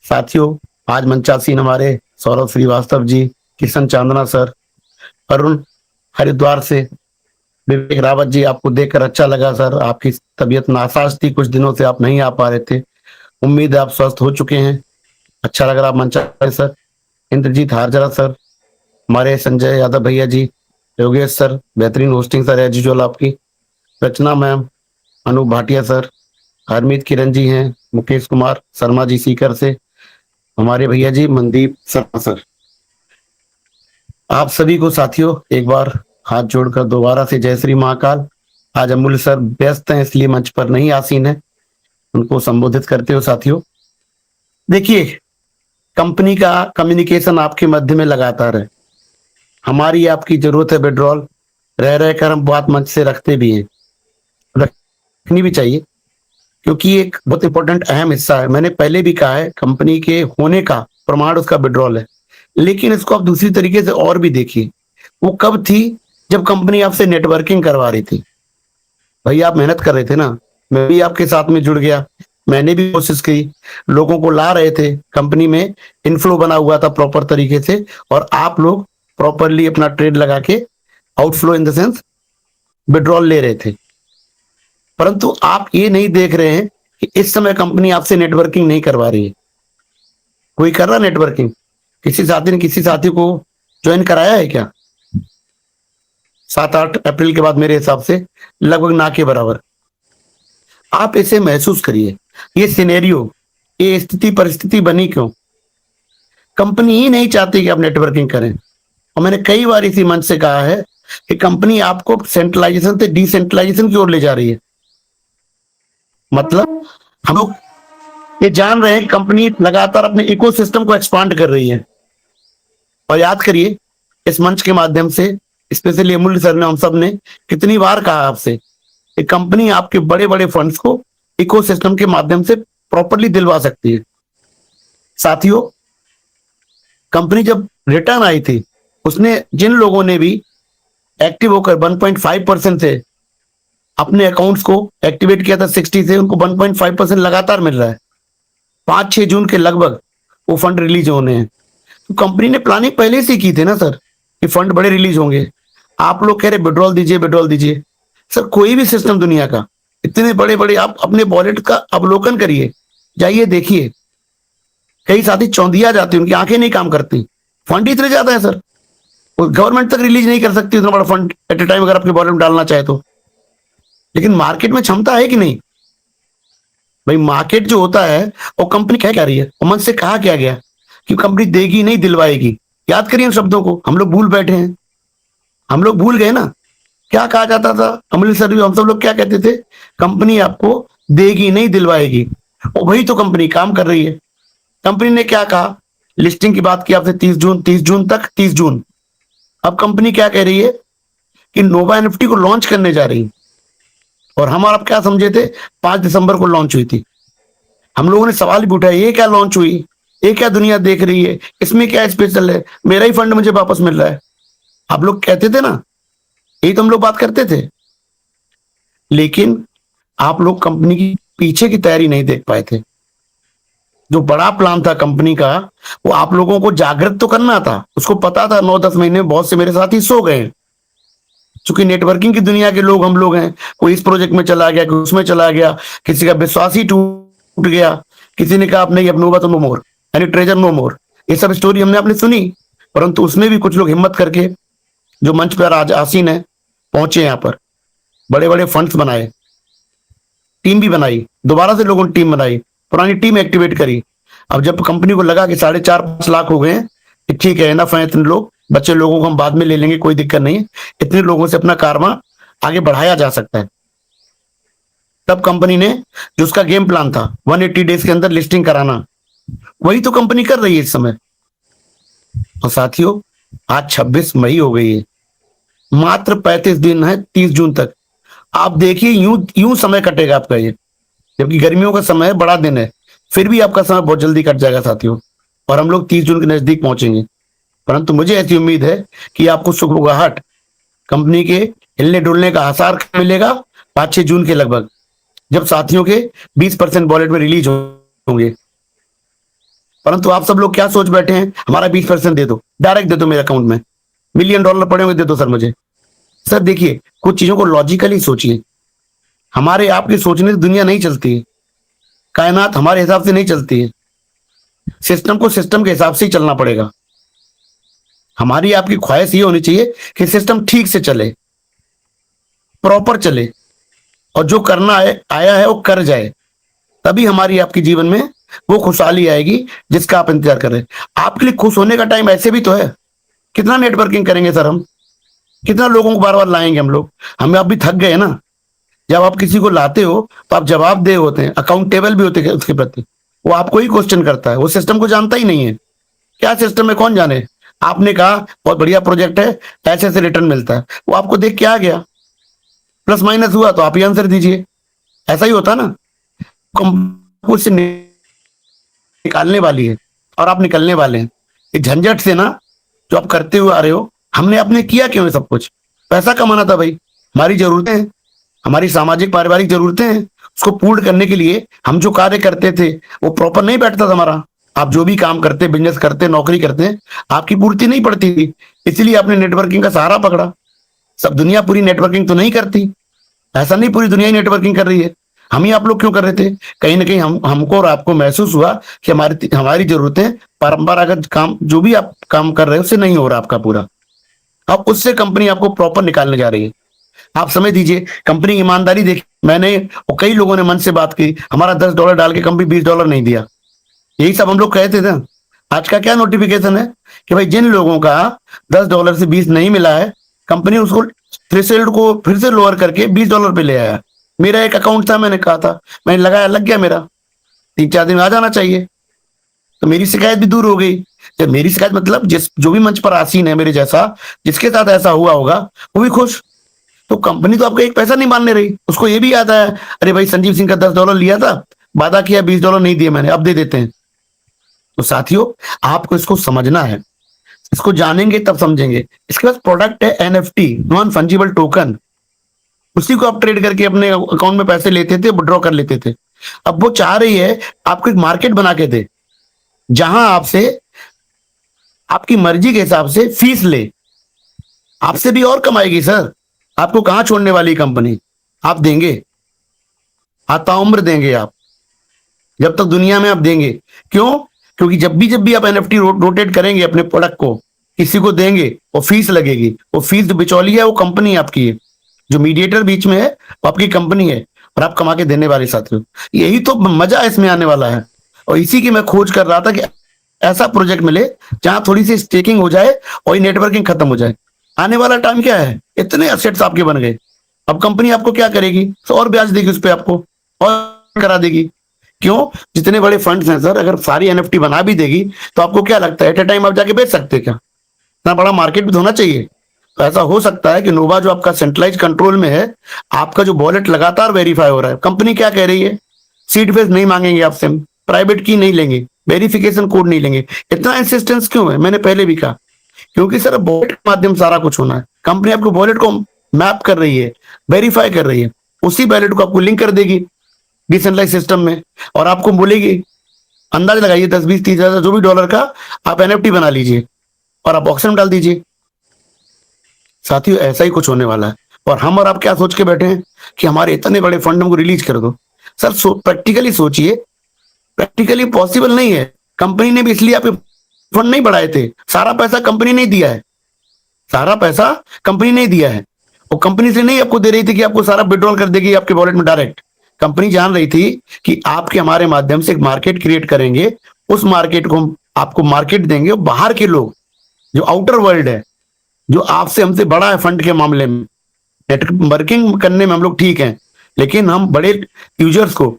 साथियों, आज मंचासीन हमारे सौरभ श्रीवास्तव जी, किशन चांदना सर, अरुण हरिद्वार से, विवेक रावत जी, आपको देखकर अच्छा लगा सर। आपकी तबीयत नासाज थी, कुछ दिनों से आप नहीं आ पा रहे थे, उम्मीद है आप स्वस्थ हो चुके हैं, अच्छा लग रहा आप मंच पर सर। इंद्रजीत हारजरा सर, हमारे संजय यादव भैया जी, योगेश सर, बेहतरीन होस्टिंग सर एज यूजुअल आपकी, रचना मैम, अनूप भाटिया सर, हरमीत किरण जी हैं, मुकेश कुमार शर्मा जी सीकर से, हमारे भैया जी मनदीप शर्मा सर। आप सभी को साथियों एक बार हाथ जोड़कर दोबारा से जय श्री महाकाल। आज अमूल्य सर व्यस्त हैं इसलिए मंच पर नहीं आसीन है, उनको संबोधित करते हो साथियों। देखिए, कंपनी का कम्युनिकेशन आपके मध्य में लगातार है, हमारी आपकी जरूरत है विड्रॉल, रह रहकर हम बात मंच से रखते भी हैं, रखनी भी चाहिए, क्योंकि एक बहुत इंपॉर्टेंट अहम हिस्सा है। मैंने पहले भी कहा है, कंपनी के होने का प्रमाण उसका विड्रॉल है, लेकिन इसको आप दूसरी तरीके से और भी देखिए। वो कब थी? जब कंपनी आपसे नेटवर्किंग करवा रही थी। भाई आप मेहनत कर रहे थे ना, मैं भी आपके साथ में जुड़ गया, मैंने भी कोशिश की, लोगों को ला रहे थे, कंपनी में इनफ्लो बना हुआ था प्रॉपर तरीके से, और आप लोग प्रॉपरली अपना ट्रेड लगा के outflow in the sense withdrawal ले रहे थे। परंतु आप ये नहीं देख रहे हैं कि इस समय कंपनी आपसे नेटवर्किंग नहीं करवा रही है। कोई कर रहा नेटवर्किंग? किसी साथी ने किसी साथी को ज्वाइन कराया है क्या? 7-8 अप्रैल के बाद मेरे हिसाब से लगभग ना के बराबर। आप इसे महसूस करिए, ये सिनेरियो, ये स्थिति परिस्थिति बनी क्यों? कंपनी ही नहीं चाहती कि आप नेटवर्किंग करें। और मैंने कई बार इसी मंच से कहा है कि कंपनी आपको सेंट्रलाइजेशन से डिसेंट्रलाइजेशन की ओर ले जा रही है। मतलब हम लोग ये जान रहे हैं कंपनी लगातार अपने इकोसिस्टम को एक्सपांड कर रही है। और याद करिए इस मंच के माध्यम से स्पेशली अमूल्य सर ने, हम सब ने कितनी बार कहा आपसे कि कंपनी आपके बड़े बड़े फंड्स को इकोसिस्टम के माध्यम से प्रॉपर्ली दिलवा सकती है। साथियों, कंपनी जब रिटर्न आई थी उसने जिन लोगों ने भी एक्टिव होकर 1.5% से अपने अकाउंट्स को एक्टिवेट किया था 60 से, उनको 1.5% लगातार मिल रहा है। 5-6 जून के लगभग वो फंड रिलीज होने हैं। तो कंपनी ने प्लानिंग पहले से की थी ना सर कि फंड बड़े रिलीज होंगे। आप लोग कह रहे विड्रॉल दीजिए विड्रॉल दीजिए। सर कोई भी सिस्टम दुनिया का इतने बड़े बड़े, आप अपने वॉलेट का अवलोकन करिए, जाइए देखिए, कई साथी चौंधिया जाते हैं, उनकी आंखें नहीं काम करती। फंड इतने ज्यादा है सर, गवर्नमेंट तक रिलीज नहीं कर सकती इतना बड़ा फंड एट ए टाइम अगर आपके वॉलेट में डालना चाहे तो। लेकिन मार्केट में क्षमता है कि नहीं भाई? मार्केट जो होता है वो कंपनी कह क्या रही है, और मन से कहा क्या गया कि कंपनी देगी नहीं दिलवाएगी। याद करिए इन शब्दों को, हम लोग भूल बैठे हैं, हम लोग भूल गए ना। क्या कहा जाता था अमृत सर भी, हम सब लोग क्या कहते थे, कंपनी आपको देगी नहीं दिलवाएगी। और वही तो कंपनी काम कर रही है। कंपनी ने क्या कहा, लिस्टिंग की बात की आपसे 30 जून, 30 जून तक, 30 जून। अब कंपनी क्या कह रही है कि नोवा एनएफटी को लॉन्च करने जा रही है। और हम आप क्या समझे थे, 5 दिसंबर को लॉन्च हुई थी। हम लोगों ने सवाल भी उठाया, ये क्या लॉन्च हुई, ये क्या दुनिया देख रही है, इसमें क्या स्पेशल है, मेरा ही फंड मुझे वापस मिल रहा है। आप लोग कहते थे ना, यही तो हम लोग बात करते थे। लेकिन आप लोग कंपनी की पीछे की तैयारी नहीं देख पाए थे। जो बड़ा प्लान था कंपनी का, वो आप लोगों को जागृत तो करना था। उसको पता था 9-10 महीने बहुत से मेरे साथी सो गए, चूंकि नेटवर्किंग की दुनिया के लोग हम लोग हैं। कोई इस प्रोजेक्ट में चला गया, कोई उसमें चला गया, किसी का विश्वास ही टूट गया, किसी ने कहा अब नहीं, अब नोवा तो नो मोर, यानी ट्रेजर नो मोर। ये सब स्टोरी हमने आपने सुनी। परंतु उसमें भी कुछ लोग हिम्मत करके जो मंच पर आज आसीन है, पहुंचे यहाँ पर, बड़े बड़े फंड्स बनाए, टीम भी बनाई, दोबारा से लोगों ने टीम बनाई, पुरानी टीम एक्टिवेट करी। अब जब कंपनी को लगा कि 4.5-5 लाख हो गए हैं, ठीक है इनफ है इतने लोग, बच्चे लोगों को हम बाद में ले लेंगे, कोई दिक्कत नहीं है, इतने लोगों से अपना कारवा आगे बढ़ाया जा सकता है। तब कंपनी ने जो उसका गेम प्लान था 180 डेज के अंदर लिस्टिंग कराना, वही तो कंपनी कर रही है इस समय। और साथियों, आज 26 मई हो गई है, मात्र 35 दिन है 30 जून तक। आप देखिए यूं समय कटेगा आपका ये, जबकि गर्मियों का समय है, बड़ा दिन है, फिर भी आपका समय बहुत जल्दी कट जाएगा साथियों। और हम लोग 30 जून के नजदीक पहुंचेंगे। परंतु मुझे ऐसी उम्मीद है कि आपको सुगबुगाहट, कंपनी के हिलने डुलने का आसार मिलेगा 5-6 जून के लगभग, जब साथियों के 20% वॉलेट में रिलीज होंगे। परंतु आप सब लोग क्या सोच बैठे हैं, हमारा 20% दे दो, डायरेक्ट दे दो मेरे अकाउंट में, $1 मिलियन पड़े हुए दे दो सर मुझे। सर देखिए, कुछ चीजों को लॉजिकली सोचिए। हमारे आपके सोचने से दुनिया नहीं चलती है, कायनात हमारे हिसाब से नहीं चलती है। सिस्टम को सिस्टम के हिसाब से ही चलना पड़ेगा। हमारी आपकी ख्वाहिश ये होनी चाहिए कि सिस्टम ठीक से चले, प्रॉपर चले, और जो करना आया है वो कर जाए। तभी हमारी आपके जीवन में वो खुशहाली आएगी जिसका आप इंतजार कर रहे हैं। आपके लिए खुश होने का टाइम ऐसे भी तो है। कितना नेटवर्किंग करेंगे सर हम, कितना लोगों को बार बार लाएंगे हम लोग। हमें आप भी थक गए ना। जब आप किसी को लाते हो तो आप जवाबदेह होते हैं, अकाउंटेबल भी होते हैं उसके प्रति। वो आपको ही क्वेश्चन करता है, वो सिस्टम को जानता ही नहीं है। क्या सिस्टम है कौन जाने। आपने कहा बहुत बढ़िया प्रोजेक्ट है, ऐसे ऐसे रिटर्न मिलता है, वो आपको देख के आ गया, प्लस माइनस हुआ तो आप ही आंसर दीजिए। ऐसा ही होता ना। कंपनी से निकालने वाली है और आप निकलने वाले हैं इस झंझट से ना, जो आप करते हुए आ रहे हो। हमने आपने किया क्यों है सब कुछ? पैसा कमाना था भाई, हमारी जरूरतें हैं, हमारी सामाजिक पारिवारिक जरूरतें हैं, उसको पूर्ण करने के लिए हम जो कार्य करते थे वो प्रॉपर नहीं बैठता था हमारा। आप जो भी काम करते, बिजनेस करते, नौकरी करते हैं, आपकी पूर्ति नहीं पड़ती थी, इसलिए आपने नेटवर्किंग का सहारा पकड़ा। सब दुनिया पूरी नेटवर्किंग तो नहीं करती, ऐसा नहीं पूरी दुनिया ही नेटवर्किंग कर रही है। हम ही आप लोग क्यों कर रहे थे? कहीं ना कहीं हमको और आपको महसूस हुआ कि हमारी जरूरतें परंपरागत काम जो भी आप काम कर रहे हो उससे नहीं हो रहा आपका पूरा। अब उससे कंपनी आपको प्रॉपर निकालने जा रही है। आप समझ दीजिए, कंपनी ईमानदारी देखिए। मैंने और कई लोगों ने मन से बात की, हमारा $10 डाल के कंपनी $20 नहीं दिया, यही सब हम लोग कहते थे। आज का क्या नोटिफिकेशन है कि भाई जिन लोगों का $10 से 20 नहीं मिला है, कंपनी उसको थ्रेशोल्ड को फिर से लोअर करके $20 पे ले आया। मेरा एक अकाउंट था, मैंने कहा था, मैंने लगाया, लग गया मेरा, 3-4 दिन में आ जाना चाहिए, तो मेरी शिकायत भी दूर हो गई। जब मेरी शिकायत मतलब जिस जो भी मंच पर आसीन है मेरे जैसा, जिसके साथ ऐसा हुआ होगा वो भी खुश। तो कंपनी तो आपका एक पैसा नहीं मानने रही, उसको ये भी याद आया, अरे भाई संजीव सिंह का $10 लिया था, वादा किया, $20 नहीं दिए मैंने, अब दे देते हैं। तो साथियों, आपको इसको समझना है, इसको जानेंगे तब समझेंगे। इसके बाद प्रोडक्ट है NFT, नॉन फंजिबल टोकन, उसी को आप ट्रेड करके अपने अकाउंट में पैसे लेते थे, विड्रॉ कर लेते थे। अब वो चाह रही है आपको एक मार्केट बना के दे, जहां आपसे आपकी मर्जी के हिसाब से फीस ले, आपसे भी और कमाएगी सर। आपको कहां छोड़ने वाली कंपनी, आप देंगे, आता उम्र देंगे आप, जब तक दुनिया में आप देंगे। क्यों? क्योंकि जब भी आप NFT रोटेट करेंगे अपने प्रोडक्ट को, किसी को देंगे, वो फीस लगेगी, वो फीस जो बिचौली है वो कंपनी आपकी है, जो मीडिएटर बीच में है वो आपकी कंपनी है, और आप कमा के देने वाले साथियों। यही तो मजा इसमें आने वाला है, और इसी की मैं खोज कर रहा था कि ऐसा प्रोजेक्ट मिले जहां थोड़ी सी स्टेकिंग हो जाए और नेटवर्किंग खत्म हो जाए। आने वाला टाइम क्या है, इतने एसेट्स आपके बन गए, अब कंपनी आपको क्या करेगी, तो और ब्याज देगी उस पर, आपको और करा देगी। क्यों? जितने बड़े फंड्स हैं सर, अगर सारी NFT बना भी देगी तो आपको क्या लगता है एट ए टाइम आप जाके बेच सकते हैं क्या? इतना बड़ा मार्केट भी तो होना चाहिए। तो ऐसा हो सकता है कि नोवा जो आपका सेंट्रलाइज कंट्रोल में है, आपका जो वॉलेट लगातार वेरीफाई हो रहा है, कंपनी क्या कह रही है, सीड फेस नहीं मांगेंगे आपसे, प्राइवेट की नहीं लेंगे, वेरिफिकेशन कोड नहीं लेंगे। इतना इंसिस्टेंस क्यों है? मैंने पहले भी कहा, क्योंकि सर वॉलेट के माध्यम सारा कुछ होना है। कंपनी आपको वॉलेट को मैप कर रही है, वेरीफाई कर रही है, उसी वॉलेट को आपको लिंक कर देगी डिसेंट्रलाइज सिस्टम में, और आपको बोलेगी अंदाज लगाइए 10, 20, 30 हजार जो भी डॉलर का आप NFT बना लीजिए और आप ऑक्शन में डाल दीजिए। साथियों, ऐसा ही कुछ होने वाला है। और हम और आप क्या सोच के बैठे हैं कि हमारे इतने बड़े फंड हमको रिलीज कर दो। सर प्रैक्टिकली सोचिए, प्रैक्टिकली पॉसिबल नहीं है। कंपनी ने भी इसलिए आपके फंड नहीं बढ़ाए थे, सारा पैसा कंपनी ने दिया है, सारा पैसा कंपनी ने दिया है। और कंपनी से नहीं आपको दे रही थी कि आपको सारा विड्रॉल कर देगी आपके वॉलेट में डायरेक्ट। कंपनी जान रही थी कि आपके हमारे माध्यम से एक मार्केट क्रिएट करेंगे, उस मार्केट को आपको मार्केट देंगे, और बाहर के लोग जो आउटर वर्ल्ड है, जो आपसे हमसे बड़ा है फंड के मामले में, नेटवर्किंग करने में हम लोग ठीक हैं, लेकिन हम बड़े यूजर्स को,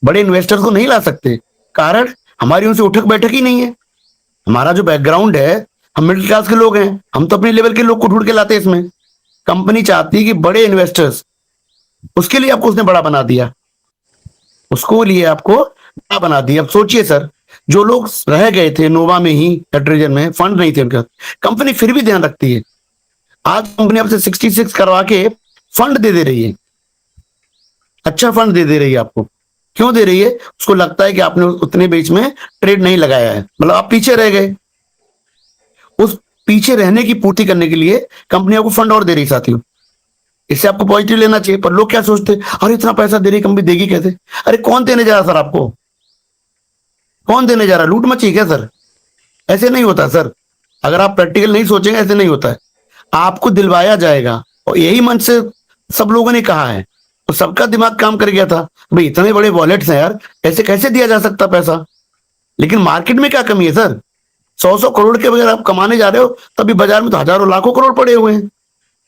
बड़े इन्वेस्टर्स को नहीं ला सकते। कारण हमारी उनसे उठक बैठक ही नहीं है। हमारा जो बैकग्राउंड है, हम मिडिल क्लास के लोग हैं, हम तो अपने लेवल के लोग को ढूंढ के लाते हैं इसमें। कंपनी चाहती है कि बड़े इन्वेस्टर्स, उसके लिए आपको उसने बड़ा बना दिया, उसको लिए आपको बड़ा बना दिया। अब सोचिए सर, जो लोग रह गए थे नोवा में ही, ट्रेजर में फंड नहीं थे उनका, कंपनी फिर भी ध्यान रखती है। आज कंपनी आपसे 66 करवा के फंड दे रही है, अच्छा फंड दे रही है आपको। क्यों दे रही है? उसको लगता है कि आपने उतने बीच में ट्रेड नहीं लगाया है, मतलब आप पीछे रह गए। उस पीछे रहने की पूर्ति करने के लिए कंपनी आपको फंड और दे रही साथियों। इससे आपको पॉजिटिव लेना चाहिए। पर लोग क्या सोचते हैं, अरे इतना पैसा दे रही कंपनी, देगी कैसे? अरे कौन देने जा रहा सर आपको? कौन देने जा रहा? लूट मची क्या सर? ऐसे नहीं होता सर। अगर आप प्रैक्टिकल नहीं सोचेंगे, ऐसे नहीं होता है। आपको दिलवाया जाएगा, और यही मन से सब लोगों ने कहा है, तो सबका दिमाग काम कर गया था, भाई इतने बड़े वॉलेट्स हैं यार, ऐसे कैसे दिया जा सकता पैसा? लेकिन मार्केट में क्या कमी है सर? 100 करोड़ के बगैर आप कमाने जा रहे हो, तभी बाजार में तो हजारों लाखों करोड़ पड़े हुए हैं,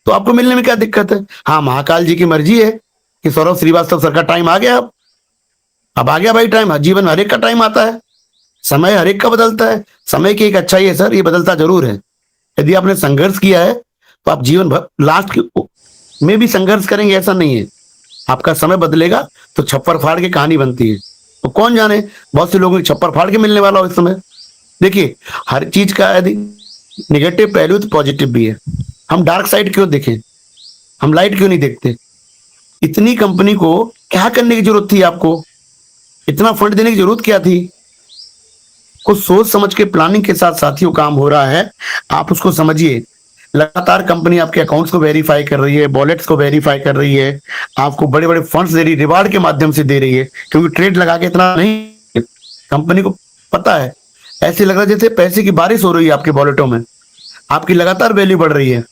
तो आपको मिलने में क्या दिक्कत है? हाँ, महाकाल जी की मर्जी है कि सौरभ श्रीवास्तव सर का टाइम आ गया। अब आ गया भाई टाइम। जीवन हर एक का टाइम आता है, समय हर एक का बदलता है। समय की एक अच्छाई है सर, ये बदलता जरूर है। यदि आपने संघर्ष किया है तो आप जीवन भर लास्ट में भी संघर्ष करेंगे, ऐसा नहीं है। आपका समय बदलेगा तो छप्पर फाड़ के कहानी बनती है। तो कौन जाने, बहुत से लोगों को छप्पर फाड़ के मिलने वाला हो इस समय। देखिए, हर चीज का यदि निगेटिव पहलू तो पॉजिटिव भी है। हम डार्क साइड क्यों देखें? हम लाइट क्यों नहीं देखते? इतनी कंपनी को क्या करने की जरूरत थी? आपको इतना फंड देने की जरूरत क्या थी? कुछ सोच समझ के प्लानिंग के साथ साथियों काम हो रहा है, आप उसको समझिए। लगातार कंपनी आपके अकाउंट्स को वेरीफाई कर रही है, वॉलेट्स को वेरीफाई कर रही है, आपको बड़े बड़े फंड्स दे रही है, रिवार्ड के माध्यम से दे रही है। क्योंकि ट्रेड लगा के इतना नहीं, कंपनी को पता है। ऐसे लग रहा है जैसे पैसे की बारिश हो रही है आपके वॉलेटों में, आपकी लगातार वैल्यू बढ़ रही है।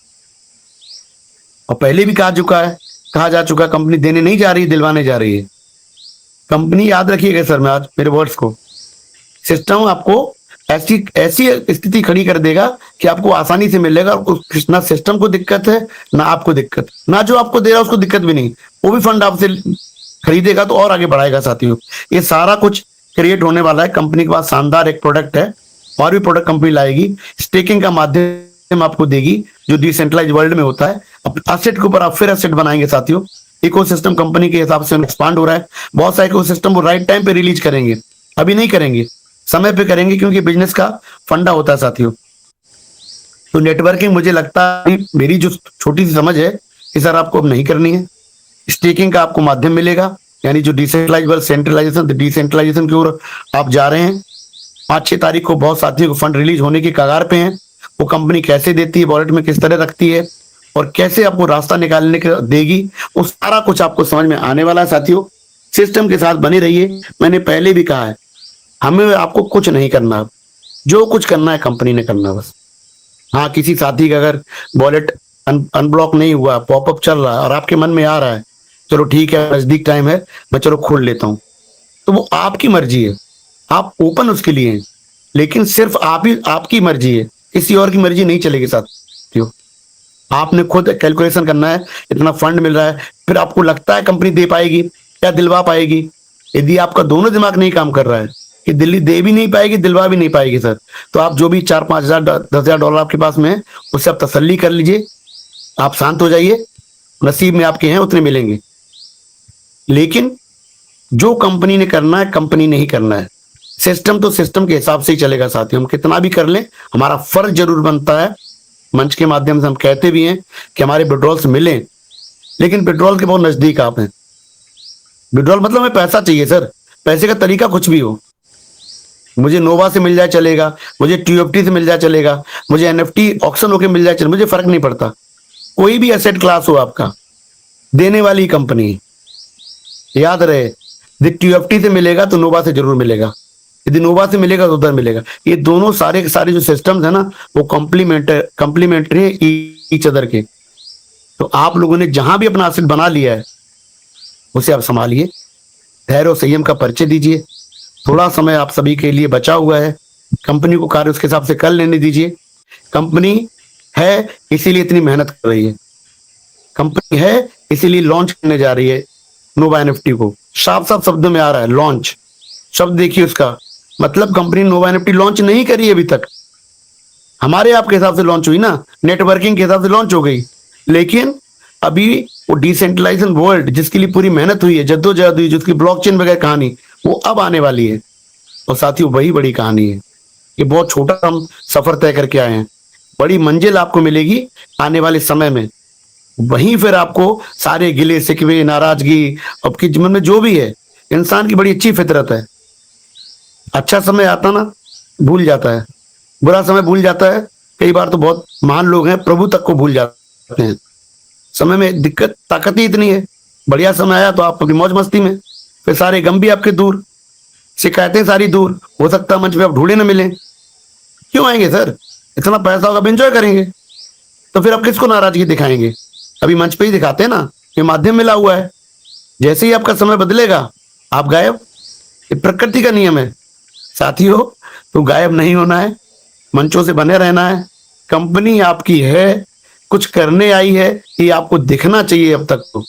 और पहले भी कहा जा चुका कंपनी देने नहीं जा रही, दिलवाने जा रही है। कंपनी, याद रखिएगा सर, मैं आज मेरे वर्ड्स को, सिस्टम आपको ऐसी ऐसी स्थिति खड़ी कर देगा कि आपको आसानी से मिलेगा। ना सिस्टम को दिक्कत है, ना आपको दिक्कत, ना जो आपको दे रहा है उसको दिक्कत भी नहीं। वो भी फंड आपसे खरीदेगा तो और आगे बढ़ाएगा साथियों। ये सारा कुछ क्रिएट होने वाला है। कंपनी के पास शानदार एक प्रोडक्ट है, और भी प्रोडक्ट कंपनी लाएगी। स्टेकिंग का माध्यम आपको देगी, जो डिसेंट्रलाइज वर्ल्ड में होता है। एसेट के ऊपर आप फिर एसेट बनाएंगे साथियों। इकोसिस्टम कंपनी के हिसाब से एक्सपांड हो रहा है। बहुत सारे इकोसिस्टम वो राइट टाइम पे रिलीज करेंगे, अभी नहीं करेंगे, समय पे करेंगे, क्योंकि बिजनेस का फंडा होता है साथियों। तो नेटवर्किंग मुझे लगता है, मेरी जो छोटी सी समझ है कि सर आपको अब नहीं करनी है। स्टेकिंग का आपको माध्यम मिलेगा, यानी जो डिसेंट्रलाइज डिसेंट्रलाइजेशन की ओर आप जा रहे हैं। 5-6 तारीख को बहुत साथियों को फंड रिलीज होने की कगार पे हैं। वो कंपनी कैसे देती है, वॉलेट में किस तरह रखती है, और कैसे आपको रास्ता निकालने के देगी, वो सारा कुछ आपको समझ में आने वाला है साथियों। सिस्टम के साथ बने रहिए। मैंने पहले भी कहा है, हमें आपको कुछ नहीं करना, जो कुछ करना है कंपनी ने करना बस। हाँ, किसी साथी का अगर वॉलेट अनब्लॉक नहीं हुआ, पॉपअप चल रहा है और आपके मन में आ रहा है चलो ठीक है नजदीक टाइम है, मैं चलो खोल लेता हूँ, तो वो आपकी मर्जी है, आप ओपन उसके लिए हैं। लेकिन सिर्फ आपकी मर्जी है, किसी और की मर्जी नहीं चलेगी साथियों। आपने खुद कैलकुलेशन करना है। इतना फंड मिल रहा है, फिर आपको लगता है कंपनी दे पाएगी या दिलवा पाएगी। यदि आपका दोनों दिमाग नहीं काम कर रहा है कि दिल्ली दे भी नहीं पाएगी, दिलवा भी नहीं पाएगी सर, तो आप जो भी 4-5 हजार $10,000 आपके पास में है, उससे आप तसल्ली कर लीजिए, आप शांत हो जाइए। नसीब में आपके हैं उतने मिलेंगे। लेकिन जो कंपनी ने करना है, कंपनी ने ही करना है। सिस्टम तो सिस्टम के हिसाब से ही चलेगा साथियों। हम कितना भी कर लें, हमारा फर्ज जरूर बनता है। मंच के माध्यम से हम कहते भी हैं कि हमारे विड्रॉल्स मिले, लेकिन विड्रॉल के बहुत नजदीक आप हैं। विड्रॉल मतलब हमें पैसा चाहिए सर, पैसे का तरीका कुछ भी हो। मुझे नोवा से मिल जाए चलेगा, मुझे TUFT से मिल जाए चलेगा, मुझे NFT ऑक्शन होके मिल जाए चलेगा, मुझे फर्क नहीं पड़ता। कोई भी एसेट क्लास हो आपका, देने वाली कंपनी, याद रहे, यदि TUFT से मिलेगा तो नोवा से जरूर मिलेगा, यदि नोवा से मिलेगा तो उधर मिलेगा। ये दोनों सारे के सारे जो सिस्टम्स है ना, वो कॉम्प्लीमेंट्री है ईच अदर के। तो आप लोगों ने जहां भी अपना एसेट बना लिया है, उसे आप संभालिए, धैर्य और संयम का परिचय दीजिए। थोड़ा समय आप सभी के लिए बचा हुआ है, कंपनी को कार्य उसके हिसाब से कर लेने दीजिए। कंपनी है इसीलिए इतनी मेहनत कर रही है, कंपनी है इसीलिए लॉन्च करने जा रही है नोवा NFT को। साफ साफ शब्दों में आ रहा है लॉन्च, शब्द देखिए उसका मतलब। कंपनी नोवा NFT लॉन्च नहीं करी अभी तक, हमारे आपके हिसाब से लॉन्च हुई ना, नेटवर्किंग के हिसाब से लॉन्च हो गई। लेकिन अभी वो डिसेंट्रलाइजेशन वर्ल्ड जिसके लिए पूरी मेहनत हुई है, जद्दोजहद हुई, जिसकी ब्लॉकचेन वगैरह कहानी, वो अब आने वाली है। और साथियों वही बड़ी कहानी है। ये बहुत छोटा हम सफर तय करके आए हैं, बड़ी मंजिल आपको मिलेगी आने वाले समय में। वहीं फिर आपको सारे गिले शिकवे, नाराजगी, आपके जीवन में जो भी है, इंसान की बड़ी अच्छी फितरत है। अच्छा समय आता ना भूल जाता है, बुरा समय भूल जाता है। कई बार तो बहुत महान लोग हैं, प्रभु तक को भूल जाते हैं। समय में दिक्कत ताकत ही इतनी है। बढ़िया समय आया तो आप अपनी मौज मस्ती में, फिर सारे गम भी आपके दूर, शिकायतें सारी दूर। हो सकता है मंच पे आप ढूंढे ना मिले, क्यों आएंगे सर? इतना पैसा होगा, अब एंजॉय करेंगे, तो फिर आप किसको नाराजगी दिखाएंगे? अभी मंच पे ही दिखाते हैं ना, ये माध्यम मिला हुआ है। जैसे ही आपका समय बदलेगा आप गायब, ये प्रकृति का नियम है साथियों। तो गायब नहीं होना है, मंचों से बने रहना है। कंपनी आपकी है, कुछ करने आई है, ये आपको दिखना चाहिए अब तक तो।